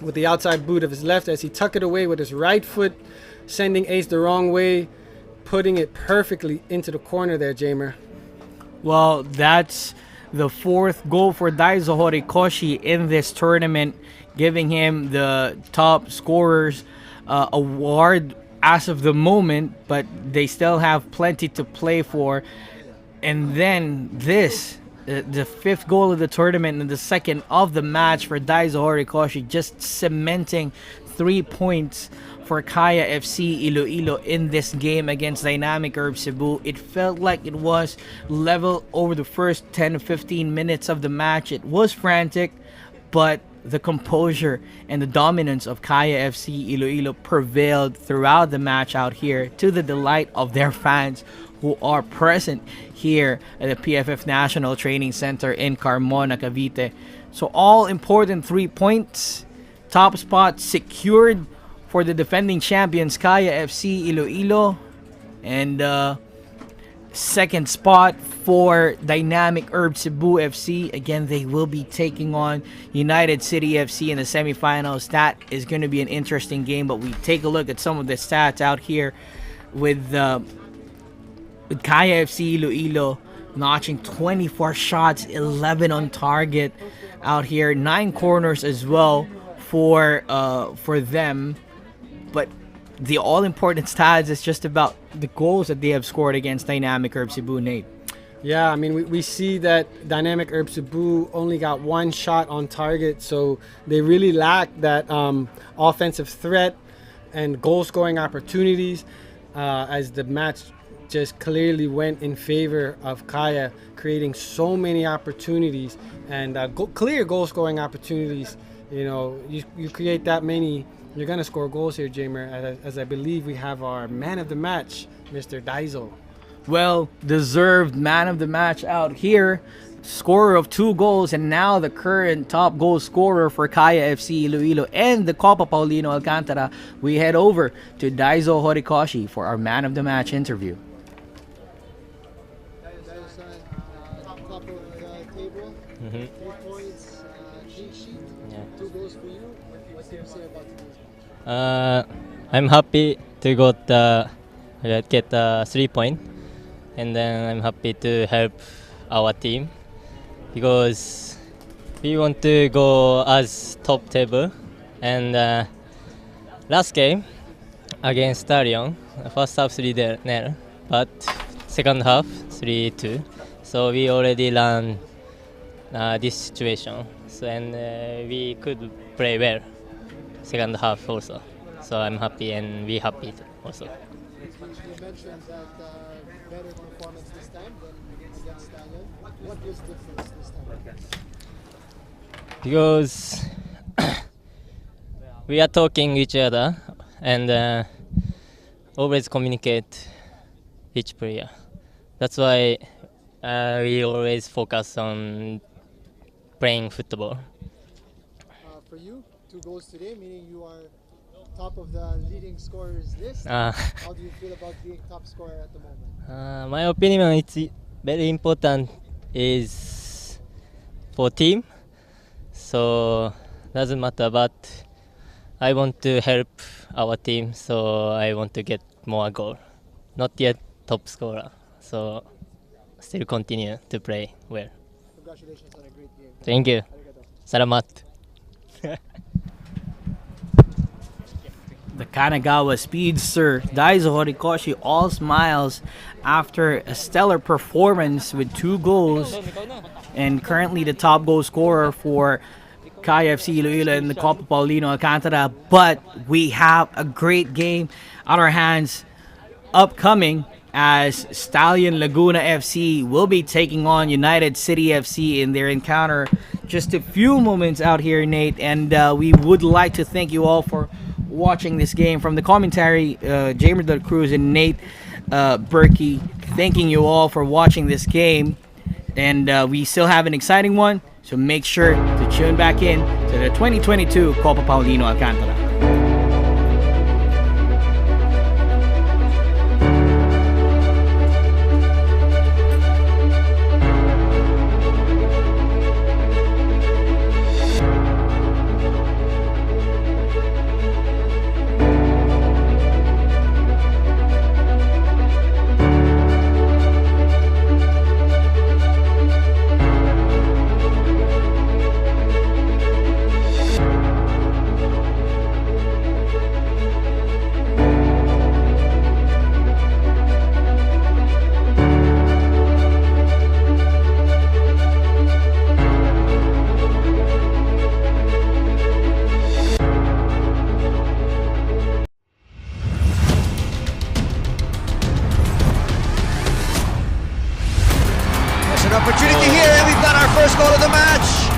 with the outside boot of his left as he tucked it away with his right foot, sending Ace the wrong way, putting it perfectly into the corner there, Jamer. Well, that's the 4th goal for Daiso Horikoshi in this tournament, giving him the top scorers award as of the moment, but they still have plenty to play for. And then this, the 5th goal of the tournament and the 2nd of the match for Daiso Horikoshi, just cementing 3 points for Kaya FC Iloilo in this game against Dynamic Herb Cebu. It felt like it was level over the first 10 to 15 minutes of the match. It was frantic, but the composure and the dominance of Kaya FC Iloilo prevailed throughout the match out here, to the delight of their fans who are present here at the PFF National Training Center in Carmona, Cavite. So all important 3 points, top spot secured for the defending champions Kaya FC-Iloilo, and second spot for Dynamic Herb Cebu FC. Again, they will be taking on United City FC in the semifinals. That is going to be an interesting game, but we take a look at some of the stats out here with Kaya FC-Iloilo notching 24 shots, 11 on target out here, 9 corners as well for them. But the all-important stats is just about the goals that they have scored against Dynamic Herb Cebu, Nate. Yeah, I mean, we see that Dynamic Herb Cebu only got 1 shot on target, so they really lack that offensive threat and goal-scoring opportunities, as the match just clearly went in favor of Kaya, creating so many opportunities and clear goal-scoring opportunities. You know, you create that many, you're going to score goals here, Jamer, as I believe we have our man of the match, Mr. Daizo. Well, deserved man of the match out here. Scorer of 2 goals, and now the current top goal scorer for Kaya FC-Iloilo and the Copa Paulino Alcantara. We head over to Daizo Horikoshi for our man of the match interview. Top of the table, 3 points, clean sheet, 2 goals for you. What do you say about today's match? I'm happy to get 3 points, and then I'm happy to help our team because we want to go as top table. And last game against Starion, first half 3-0, but second half 3-2. So we already learned this situation, so and we could play well second half also. So I'm happy, and we happy also. You mentioned that better performance this time than against Stallion. What was different this time? Because we are talking each other and always communicate each player. That's why we always focus on playing football. For you, 2 goals today, meaning you are top of the leading scorers list. How do you feel about being top scorer at the moment? My opinion, it's very important is for team. So doesn't matter, but I want to help our team, so I want to get more goal. Not yet top scorer, so still continue to play well. Congratulations on a great game. Thank you. Arigato. Salamat. The Kanagawa speedster Daizo Horikoshi all smiles after a stellar performance with 2 goals, and currently the top goal scorer for Kaya FC-Iloilo and the Copa Paulino Alcantara. But we have a great game on our hands upcoming, as Stallion Laguna FC will be taking on United City FC in their encounter just a few moments out here, Nate. And we would like to thank you all for watching this game. From the commentary, Jamer Del Cruz and Nate Berkey, thanking you all for watching this game. And we still have an exciting one, so make sure to tune back in to the 2022 Copa Paulino Alcantara. An opportunity here, and we've got our first goal of the match.